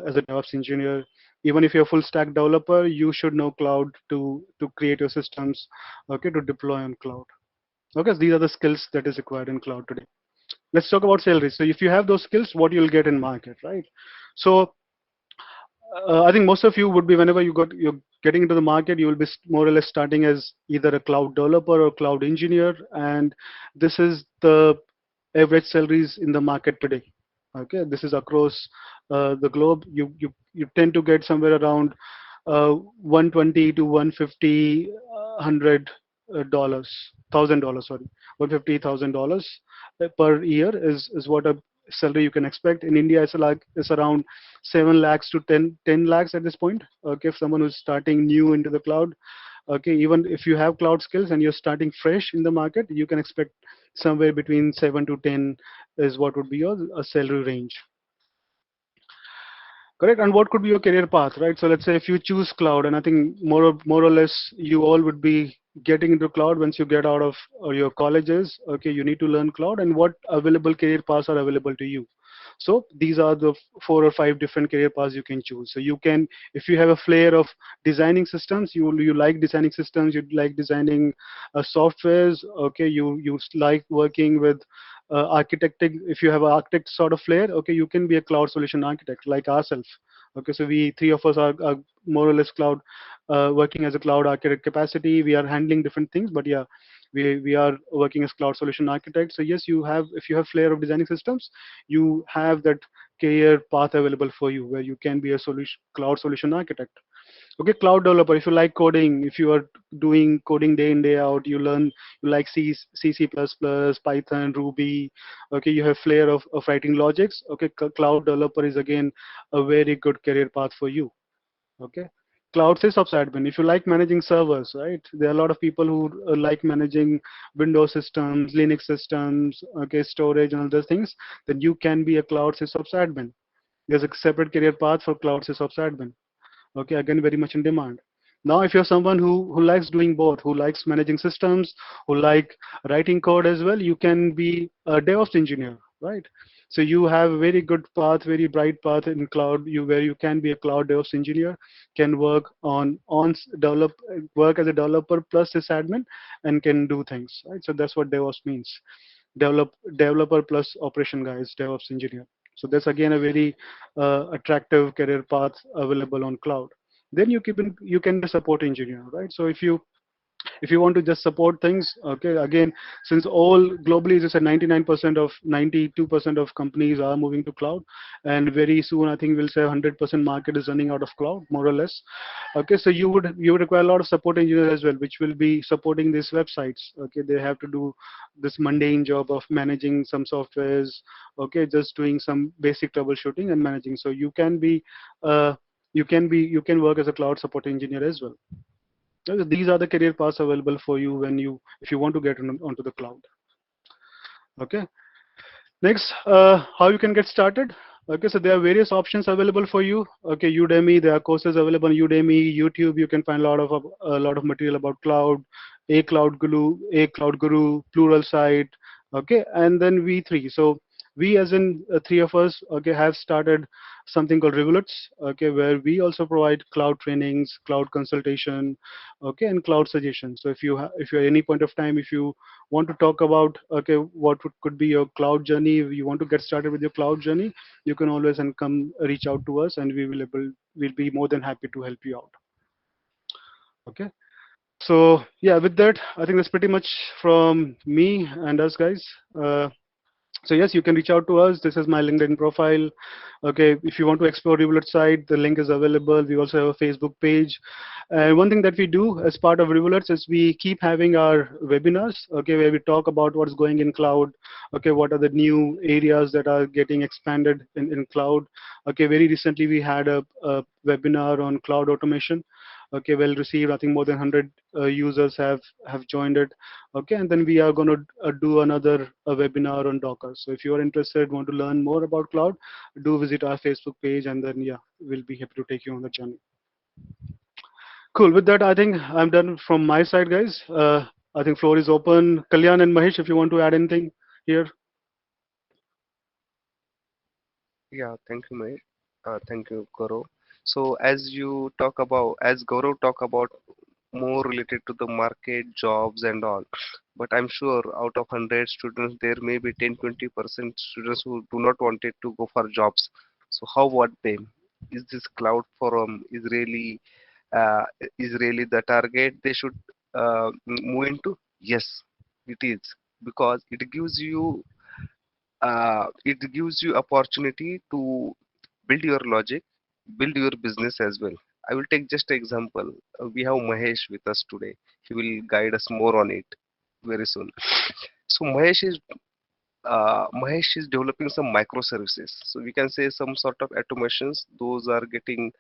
as a DevOps engineer. Even if you're a full stack developer, you should know cloud to create your systems, okay, to deploy on cloud. Okay, so these are the skills that is required in cloud today. Let's talk about salaries. So if you have those skills, what you'll get in market, right? So I think most of you would be, whenever you're getting into the market, you will be more or less starting as either a cloud developer or cloud engineer, and this is the average salaries in the market today. Okay, this is across the globe. You tend to get somewhere around 120 to 150, $100, $1,000, sorry, $150,000 per year is what a salary you can expect. In India, it's around 7 lakhs to 10 lakhs at this point. Okay, if someone who's starting new into the cloud, okay, even if you have cloud skills and you're starting fresh in the market, you can expect somewhere between 7 to 10 is what would be your salary range. Correct. And what could be your career path, right? So let's say if you choose cloud, and I think more or less you all would be getting into cloud once you get out of your colleges. Okay, you need to learn cloud, and what available career paths are available to you. So these are the 4 or 5 different career paths you can choose. So you can, if you have a flair of designing systems, you like designing systems, you like designing softwares. Okay, you like working with architecting. If you have an architect sort of flair, okay, you can be a cloud solution architect like ourselves. Okay, so we three of us are more or less cloud working as a cloud architect capacity. We are handling different things, but yeah, we are working as cloud solution architect. So yes, you have, if you have flair of designing systems, you have that career path available for you where you can be a cloud solution architect. Okay, cloud developer, if you like coding, if you are doing coding day in, day out, you like C++, Python, Ruby, okay, you have flair of writing logics, okay, cloud developer is again a very good career path for you. Okay. Cloud sysops admin. If you like managing servers, right? There are a lot of people who like managing Windows systems, Linux systems, okay, storage and other things. Then you can be a cloud sysops admin. There's a separate career path for cloud sysops admin. Okay, again, very much in demand. Now, if you're someone who likes doing both, who likes managing systems, who like writing code as well, you can be a DevOps engineer, right? So you have a very good path, very bright path in cloud, where you can be a cloud DevOps engineer, can work work as a developer plus sysadmin, and can do things, right? So that's what DevOps means. Developer plus operation guys, DevOps engineer. So that's again a very attractive career path available on cloud. Then you can be a support engineer, right? So if you want to just support things, okay, again, since all globally, as I said, 99% of 92% of companies are moving to cloud, and very soon I think we'll say 100% market is running out of cloud, more or less. Okay, so you would require a lot of support engineers as well, which will be supporting these websites. Okay, they have to do this mundane job of managing some softwares, okay, just doing some basic troubleshooting and managing. So uh, you can work as a cloud support engineer as well. These are the career paths available for you if you want to get onto the cloud. Okay. Next, how you can get started. Okay, so there are various options available for you. Okay, Udemy, there are courses available on Udemy, YouTube. You can find a lot of material about cloud, a cloud guru, plural site. Okay, and then V3. So we, as in three of us, okay, have started something called Rivulets. Okay, where we also provide cloud trainings, cloud consultation, okay, and cloud suggestions. So if you at any point of time, if you want to talk about, okay, could be your cloud journey, if you want to get started with your cloud journey, you can always and come reach out to us, and we'll be more than happy to help you out. Okay, so yeah, with that, I think that's pretty much from me and us guys. So yes, you can reach out to us. This is my LinkedIn profile. Okay, if you want to explore Rivulet site, the link is available. We also have a Facebook page. And one thing that we do as part of Rivulets is we keep having our webinars, okay, where we talk about what's going in cloud, okay, what are the new areas that are getting expanded in cloud. Okay, very recently we had a webinar on cloud automation. Okay, well received. I think more than 100 users have joined it. Okay, and then we are going to do another webinar on Docker. So if you are interested, want to learn more about cloud, do visit our Facebook page, and then yeah, we'll be happy to take you on the journey. Cool. With that, I think I'm done from my side, guys. I think floor is open. Kalyan and Mahesh, if you want to add anything here. Yeah, thank you, Mahesh. Thank you, Gaurav. So as Gaurav talk about more related to the market, jobs and all, but I'm sure out of 100 students, there may be 10-20% students who do not wanted to go for jobs. So how about them? Is this cloud forum uh, is really the target they should move into? Yes, it is, because it gives you opportunity to build your logic, build your business as well. I will take just an example. We have Mahesh with us today. He will guide us more on it very soon. So Mahesh is developing some microservices. So we can say some sort of automations. Those are getting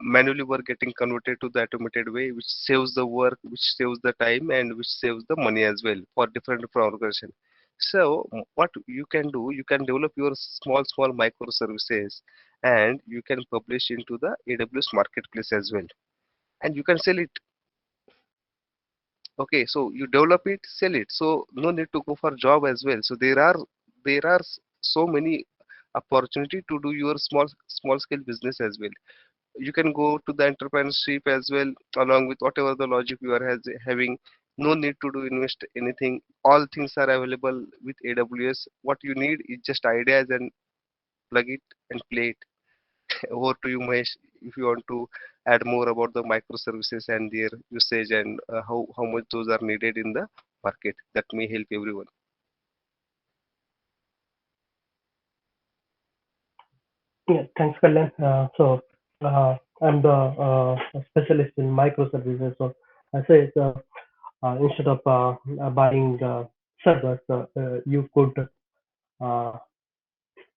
manually work getting converted to the automated way, which saves the work, which saves the time, and which saves the money as well for different organizations. So what you can do, you can develop your small microservices, and you can publish into the AWS marketplace as well, and you can sell it. Okay, so you develop it, sell it. So no need to go for job as well. So there are so many opportunity to do your small scale business as well. You can go to the entrepreneurship as well, along with whatever the logic you are having. No need to do invest anything. All things are available with AWS. What you need is just ideas and plug it and play it. Over to you, Mahesh, if you want to add more about the microservices and their usage, and how much those are needed in the market. That may help everyone. Yeah, thanks, Kalyan. So I'm the specialist in microservices. So I say instead of buying servers, you could uh,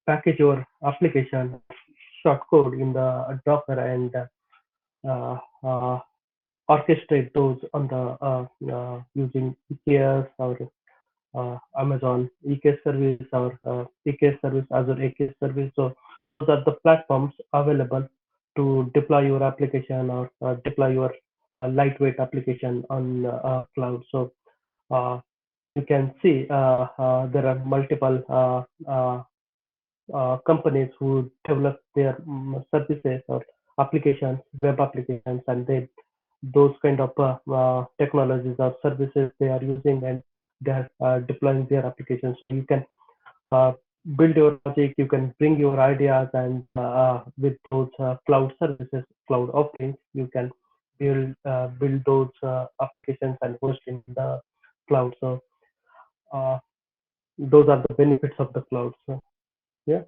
package your application short code in the Docker and uh, uh, orchestrate those on the using EKS or Amazon EKS service or EKS service, Azure EKS service. So those are the platforms available to deploy your application or deploy your lightweight application on cloud. So uh, you can see there are multiple companies who develop their services or applications, web applications, and they those kind of technologies or services they are using and they are deploying their applications. So you can uh, build your logic, you can bring your ideas, and with those cloud services, cloud offerings, you can build those applications and host in the cloud. So uh, those are the benefits of the cloud. So yeah.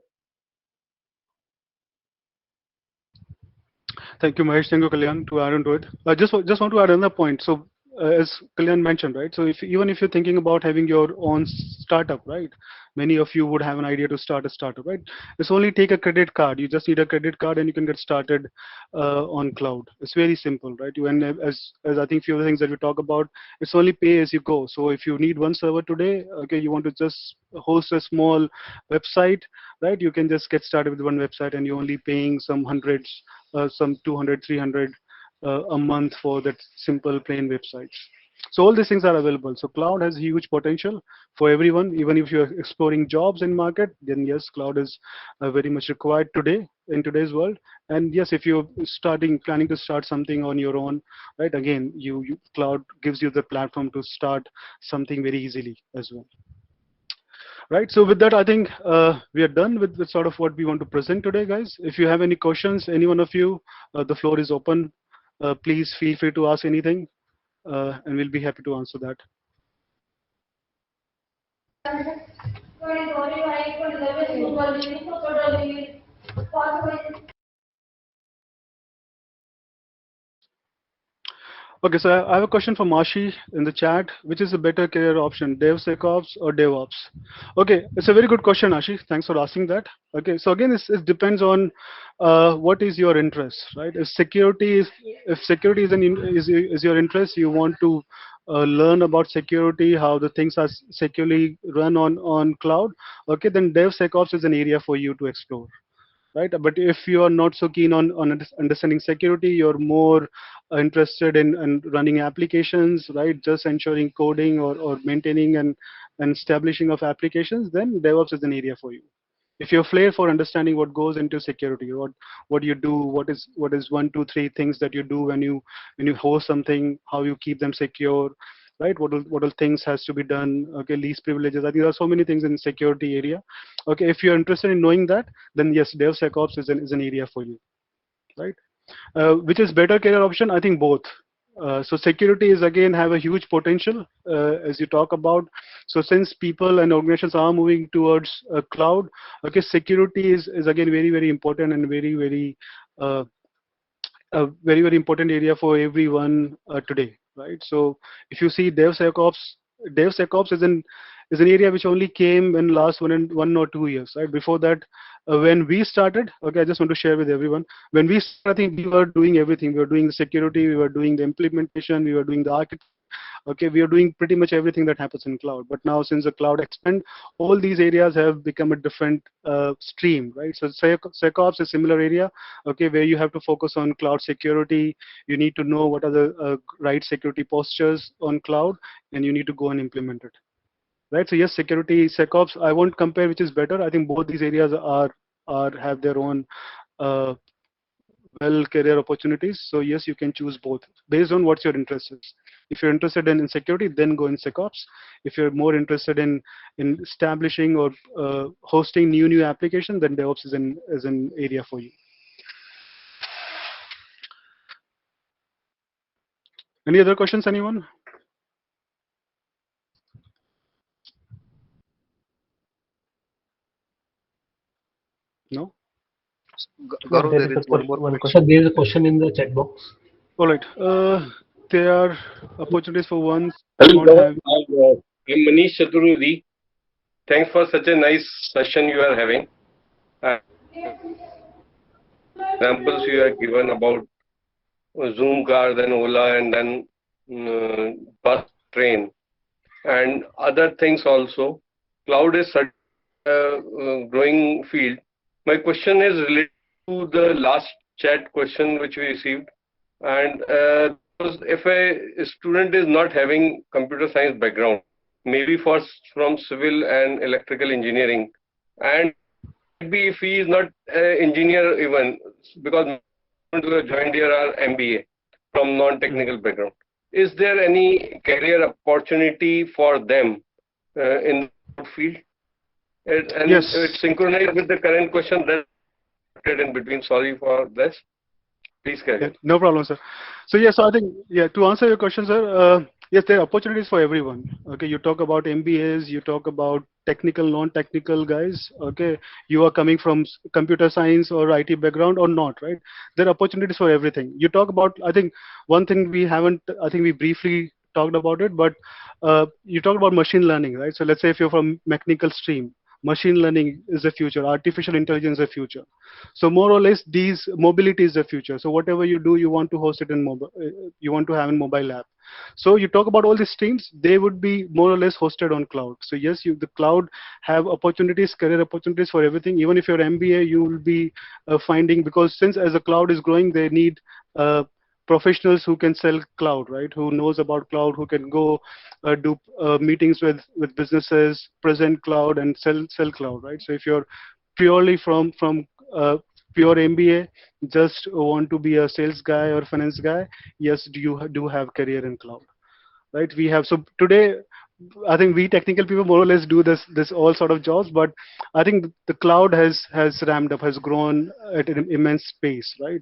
Thank you, Mahesh. Thank you, Kalyan, to add on to it. I just want to add another point. So, as Kalyan mentioned, right? So, if even if you're thinking about having your own startup, right? Many of you would have an idea to start a startup, right? It's only take a credit card. You just need a credit card, and you can get started on cloud. It's very simple, right? You and as I think few of the things that we talk about, it's only pay as you go. So, if you need one server today, okay, you want to just host a small website, right? You can just get started with one website, and you're only paying some hundreds some 200, 300 a month for that simple plain websites. So all these things are available. So cloud has huge potential for everyone. Even if you're exploring jobs in market, then yes, cloud is very much required today in today's world. And yes, if you're planning to start something on your own, right? Again, cloud gives you the platform to start something very easily as well. Right, so with that, I think we are done with sort of what we want to present today, guys. If you have any questions, any one of you, the floor is open. Please feel free to ask anything, and we'll be happy to answer that. Okay, so I have a question for Mashi in the chat. Which is a better career option, DevSecOps or DevOps? Okay, it's a very good question, Ashi. Thanks for asking that. Okay, so again, it depends on what is your interest, right? If security is your interest, you want to learn about security, how the things are securely run on cloud. Okay, then DevSecOps is an area for you to explore, right? But if you are not so keen on understanding security, you're more interested in running applications, right? Just ensuring coding or maintaining and establishing of applications, then DevOps is an area for you. If you're flair for understanding what goes into security, what you do, what is one, two, three things that you do when you host something, how you keep them secure, right? What all things has to be done? Okay, least privileges. I think there are so many things in security area. Okay, if you're interested in knowing that, then yes, DevSecOps is an area for you, right? Which is better career option? I think both. So security is again have a huge potential as you talk about. So since people and organizations are moving towards cloud, okay, security is again very important and uh, very important area for everyone today, right? So if you see DevSecOps is an area which only came in last 1 or 2 years, right? Before that, when we started, okay, I just want to share with everyone. When we started, I think we were doing everything. We were doing the security, we were doing the implementation, we were doing the architecture. Okay, we are doing pretty much everything that happens in cloud. But now, since the cloud expand, all these areas have become a different stream, right? So SecOps is a similar area, okay, where you have to focus on cloud security. You need to know what are the right security postures on cloud, and you need to go and implement it, right? So yes, security, SecOps, I won't compare which is better. I think both these areas are have their own uh, well career opportunities. So yes, you can choose both based on what your interest is. If you're interested in security, then go in SecOps. If you're more interested in establishing or hosting new applications, then DevOps is an area for you. Any other questions, anyone? No? Yeah, Gaurav, there there is is a one question. more One Sir, question. question. there is a question in the chat box. All right. There are opportunities for ones Hello, not Gaurav. having. I'm Manish Chaturvedi. Thanks for such a nice session you are having. And examples you have given about Zoom car, then Ola, and then bus, train, and other things also. Cloud is such a growing field. My question is related to the last chat question which we received. And because if a student is not having computer science background, maybe from civil and electrical engineering, and maybe if he is not an engineer even, because students who have joined here are MBA from non-technical background. Is there any career opportunity for them in the field? And it's Yes. synchronized with the current question that in between. Sorry for this. Please carry Yeah, on. no problem, sir. So yes, so I think, yeah, to answer your question, sir, yes, there are opportunities for everyone. Okay, you talk about MBAs, you talk about technical, non-technical guys. Okay, you are coming from computer science or IT background or not, right? There are opportunities for everything. You talk about, I think one thing we haven't, I think we briefly talked about it, but you talked about machine learning, right? So let's say if you're from mechanical stream, machine learning is the future, artificial intelligence is the future. So more or less, these mobility is the future. So whatever you do, you want to host it in mobile, you want to have in mobile app. So you talk about all these streams, they would be more or less hosted on cloud. So yes, the cloud have opportunities, career opportunities for everything. Even if you're MBA, you will be finding, because since as the cloud is growing, they need professionals who can sell cloud, right? Who knows about cloud, who can go do meetings with businesses, present cloud and sell cloud, right? So if you're purely from uh, pure MBA, just want to be a sales guy or finance guy, yes, do have career in cloud, right? We have, so today I think we technical people more or less do this all sort of jobs, but I think the cloud has ramped up, has grown at an immense pace, right?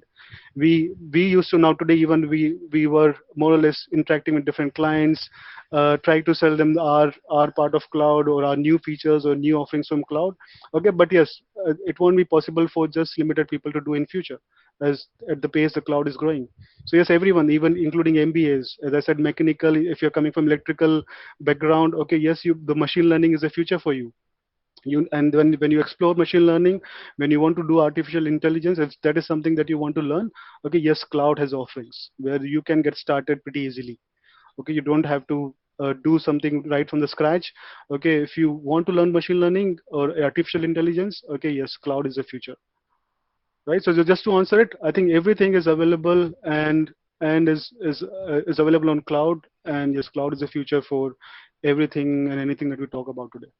We used to, now today even we were more or less interacting with different clients, try to sell them our part of cloud or our new features or new offerings from cloud. Okay, but yes, it won't be possible for just limited people to do in future, as at the pace the cloud is growing. So yes, everyone, even including MBAs, as I said, mechanical, if you're coming from electrical background, okay, yes, the machine learning is a future for you. And when you explore machine learning, when you want to do artificial intelligence, if that is something that you want to learn, okay, yes, cloud has offerings where you can get started pretty easily. Okay, you don't have to do something right from the scratch. Okay, if you want to learn machine learning or artificial intelligence, okay, yes, cloud is the future, right? So just to answer it, I think everything is available and is available on cloud, and yes, cloud is the future for everything and anything that we talk about today.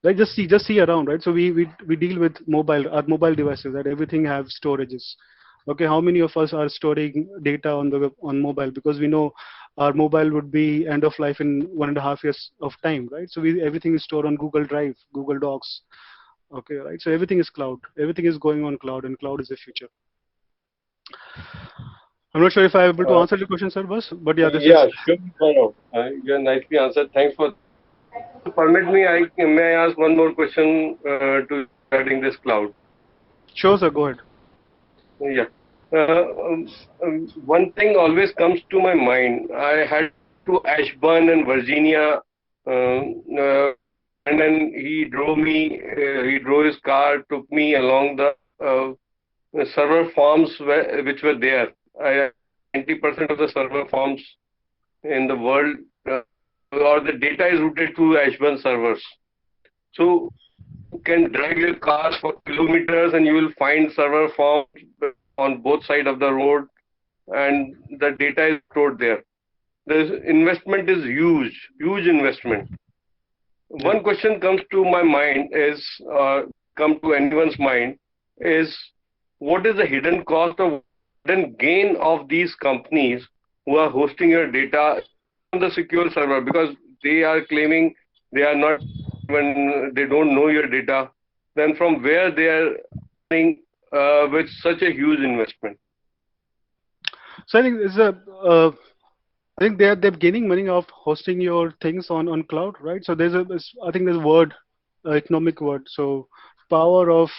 Right, just see around, right? So we deal with our mobile devices, that everything have storages. Okay, how many of us are storing data on mobile, because we know our mobile would be end of life in 1.5 years of time, right? So everything is stored on Google Drive, Google Docs. Okay, right? So everything is cloud, everything is going on cloud, and cloud is the future. I'm not sure if I'm able to answer the question, sir, but yeah, this is. Yeah, sure, Gaurav. You have nicely answered. Thanks for. Permit me, may I ask one more question to regarding this cloud? Sure, sir, go ahead. Yeah. One thing always comes to my mind. I had to Ashburn in Virginia, and then he drove me. He drove his car, took me along the server farms which were there. 90% of the server farms in the world, or the data is routed to Ashburn servers. So you can drive your car for kilometers and you will find server farms on both sides of the road, and the data is stored there. The investment is huge, huge investment. Yeah. One question comes to my mind is, come to anyone's mind, is what is the hidden cost of hidden gain of these companies who are hosting your data on the secure server, because they are claiming they are not, when they don't know your data, then from where they are earning with such a huge investment? So I think I think they're gaining money of hosting your things on cloud, right? So I think there's a word, economic word. So power of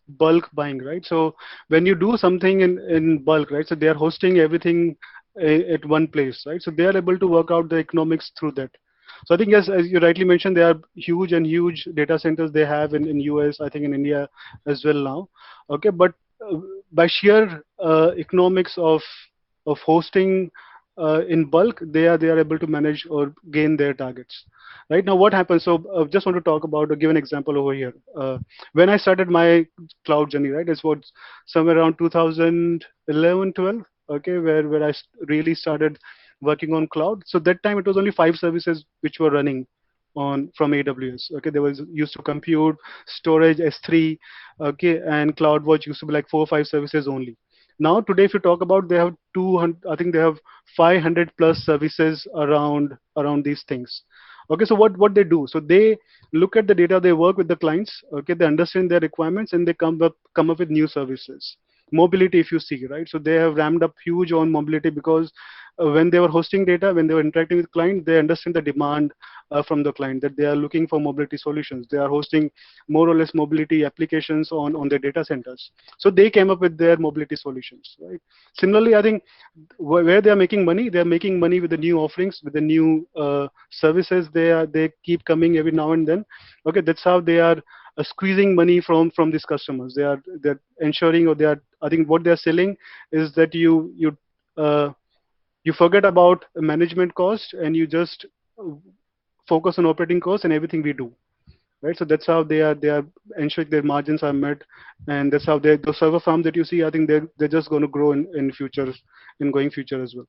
bulk buying, right? So when you do something in bulk, right? So they are hosting everything at one place, right? So they are able to work out the economics through that. So I think, yes, as you rightly mentioned, there are huge data centers they have in US, I think in India as well now. Okay, but uh, by sheer economics of hosting in bulk, they are able to manage or gain their targets. Right now, what happens? So, just want to talk about give an example over here. When I started my cloud journey, right, it's what somewhere around 2011, 12. Okay, where really started working on cloud. So that time it was only 5 services which were running on from AWS. Okay, there was used to compute, storage, S3, okay, and CloudWatch used to be like 4 or 5 services only. Now today, if you talk about, they have 200, I think they have 500 plus services around these things. Okay, so what they do? So they look at the data, they work with the clients. Okay, they understand their requirements, and they come up with new services. Mobility, if you see, right? So they have ramped up huge on mobility because when they were hosting data, when they were interacting with client, they understand the demand from the client that they are looking for mobility solutions. They are hosting more or less mobility applications on their data centers. So they came up with their mobility solutions, right? Similarly, I think where they are making money, they are making money with the new offerings, with the new services. They keep coming every now and then. Okay, that's how they are squeezing money from these customers. They're ensuring, or they are, I think what they are selling is that uh, you forget about management cost and you just uh, focus on operating costs and everything we do, right? So that's how they are ensuring their margins are met, and that's how they, the server farm that you see, I think they're just going to grow in future, in going future as well.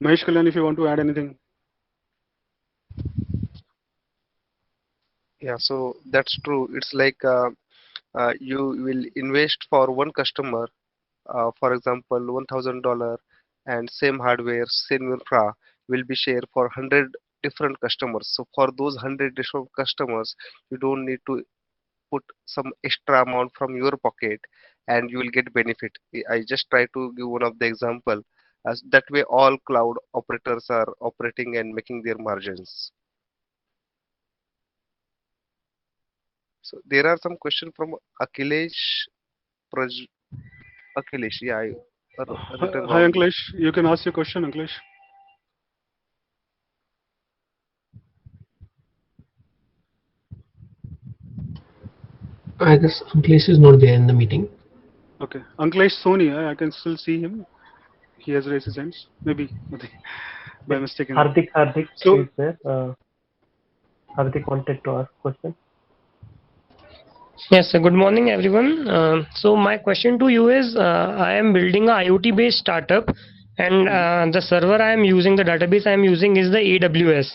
Mahesh, Kalyan, if you want to add anything. Yeah, so that's true. It's like you will invest for one customer, for example, $1,000, and same hardware, same infra will be shared for 100 different customers. So for those 100 different customers, you don't need to put some extra amount from your pocket, and you will get benefit. I just try to give one of the example. As that way, all cloud operators are operating and making their margins. So there are some questions from Akhilesh. Praj, Akhilesh, yeah, I written Hi, wrongly. Ankulesh. You can ask your question, Ankulesh. I guess Akhilesh is not there in the meeting. Okay. Ankulesh Soni, I can still see him. He has raised his hands. Maybe by Yes, mistakenly. Hardik is So, there. Hardik wanted to ask question. Yes, good morning, everyone. So my question to you is, I am building a IoT-based startup, and mhm, the server I am using, the database I am using is the AWS.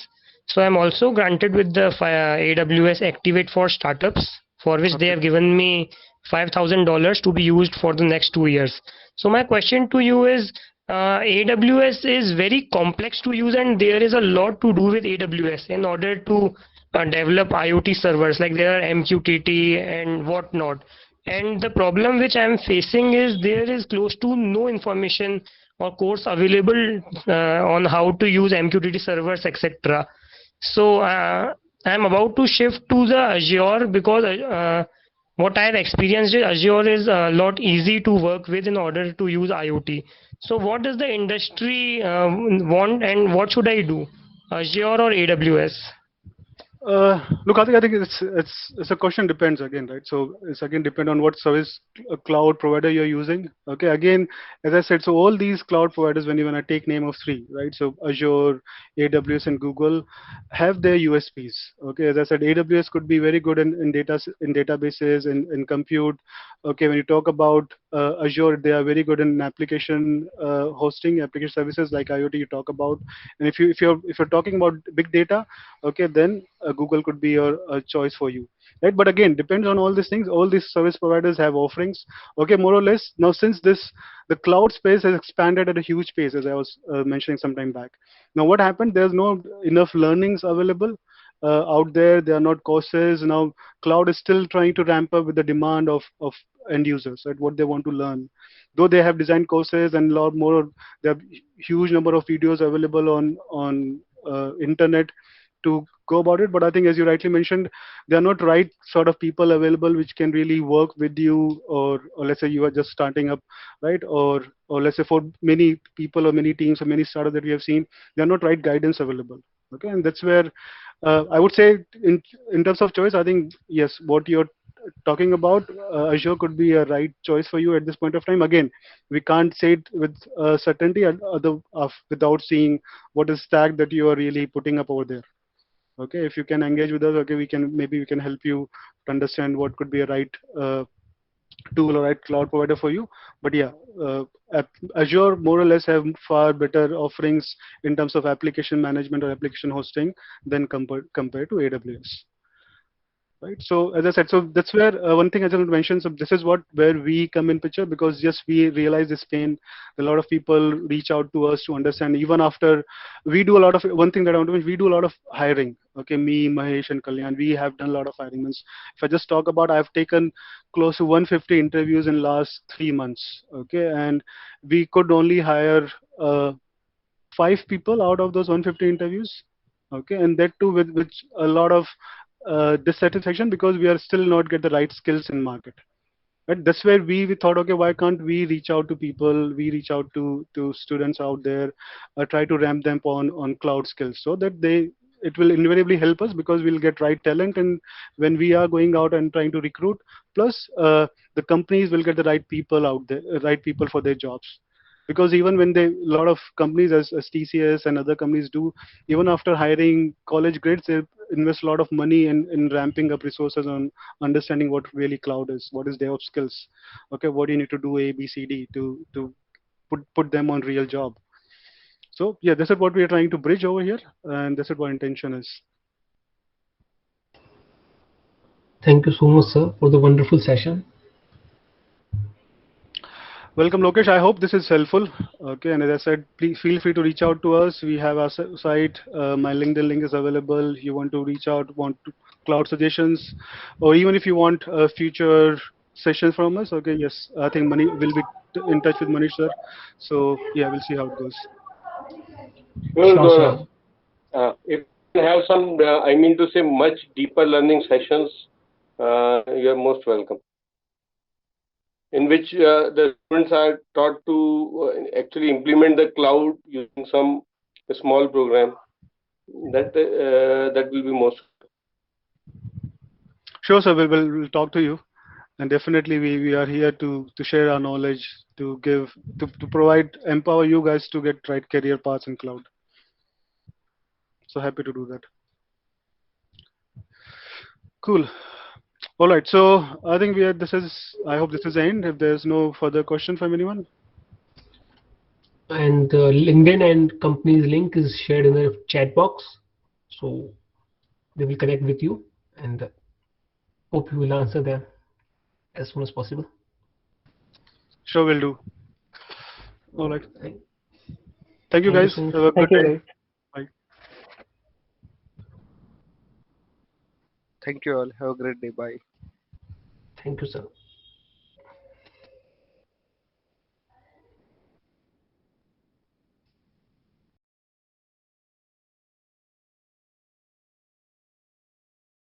So I'm also granted with the AWS Activate for Startups, for which they okay. have given me $5,000 to be used for the next 2 years. So my question to you is, AWS is very complex to use, and there is a lot to do with AWS in order to develop IoT servers, like there are MQTT and whatnot. And the problem which I'm facing is there is close to no information or course available on how to use MQTT servers, etc. So I'm about to shift to the Azure because what I have experienced is Azure is a lot easy to work with in order to use IoT. So what does the industry want, and what should I do? Azure or AWS? Look, I think it's a question depends again, right? So it's again depend on what service cloud provider you're using. Okay, again, as I said, so all these cloud providers, when I take name of three, right? So Azure, AWS, and Google have their USPs. Okay, as I said, AWS could be very good in in databases, in compute. Okay, when you talk about Azure, they are very good in application hosting, application services like IoT you talk about. And if you're talking about big data, okay, then Google could be your choice for you, right? But again, depends on all these things. All these service providers have offerings, okay, more or less. Now, since this the cloud space has expanded at a huge pace, as I was mentioning some time back. Now, what happened? There's no enough learnings available out there. There are not courses. Now cloud is still trying to ramp up with the demand of end users, right? What they want to learn. Though they have designed courses and a lot more, there are huge number of videos available on internet to go about it. But I think, as you rightly mentioned, there are not right sort of people available which can really work with you, or let's say you are just starting up, right? Or let's say for many people or many teams or many startups that we have seen, there are not right guidance available. Okay, and that's where I would say in terms of choice, I think yes, what you're talking about, Azure could be a right choice for you at this point of time. Again, we can't say it with certainty without seeing what is stack that you are really putting up over there. Okay, if you can engage with us, okay, maybe we can help you to understand what could be a right tool or right cloud provider for you. But yeah, Azure more or less have far better offerings in terms of application management or application hosting than compared to AWS. Right. So as I said, so that's where one thing I just want to mention. So this is where we come in picture, because yes, we realize this pain. A lot of people reach out to us to understand. Even after we do a lot of, one thing that I want to mention, we do a lot of hiring. Okay, me, Mahesh, and Kalyan, we have done a lot of hiring. Means if I just talk about, I've taken close to 150 interviews in last 3 months. Okay, and we could only hire 5 people out of those 150 interviews. Okay, and that too with a lot of dissatisfaction, because we are still not get the right skills in market. Right, that's where we thought, okay, why can't we reach out to people, we reach out to students out there, try to ramp them on cloud skills, so that it will invariably help us, because we'll get right talent, and when we are going out and trying to recruit, plus the companies will get the right people out there, right people for their jobs. Because even when a lot of companies, as TCS and other companies do, even after hiring college grades, they invest a lot of money in ramping up resources on understanding what really cloud is, what is DevOps skills. Okay, what do you need to do A, B, C, D to put them on real job. So yeah, this is what we are trying to bridge over here, and this is what intention is. Thank you so much, sir, for the wonderful session. Welcome, Lokesh. I hope this is helpful. Okay, and as I said, please feel free to reach out to us. We have our site. My LinkedIn link is available. You want to reach out, cloud suggestions, or even if you want future sessions from us. Okay, yes, I think Mani will be in touch with Manish sir. So yeah, we'll see how it goes. Well, Sure, sir. if you have some, I mean to say, much deeper learning sessions, you are most welcome. In which the students are taught to actually implement the cloud using some small program. That will be most. Sure, sir. We'll talk to you, and definitely we are here to share our knowledge, to provide, empower you guys to get right career paths in cloud. So happy to do that. Cool. All right. So I think I hope this is the end. If there's no further question from anyone. And the LinkedIn and company's link is shared in the chat box, so they will connect with you, and hope you will answer them as soon as possible. Sure, will do. All right. Thank you guys. so much. Have a good Thank you, day. guys. Bye. Thank you all. Have a great day. Bye. Thank you, sir.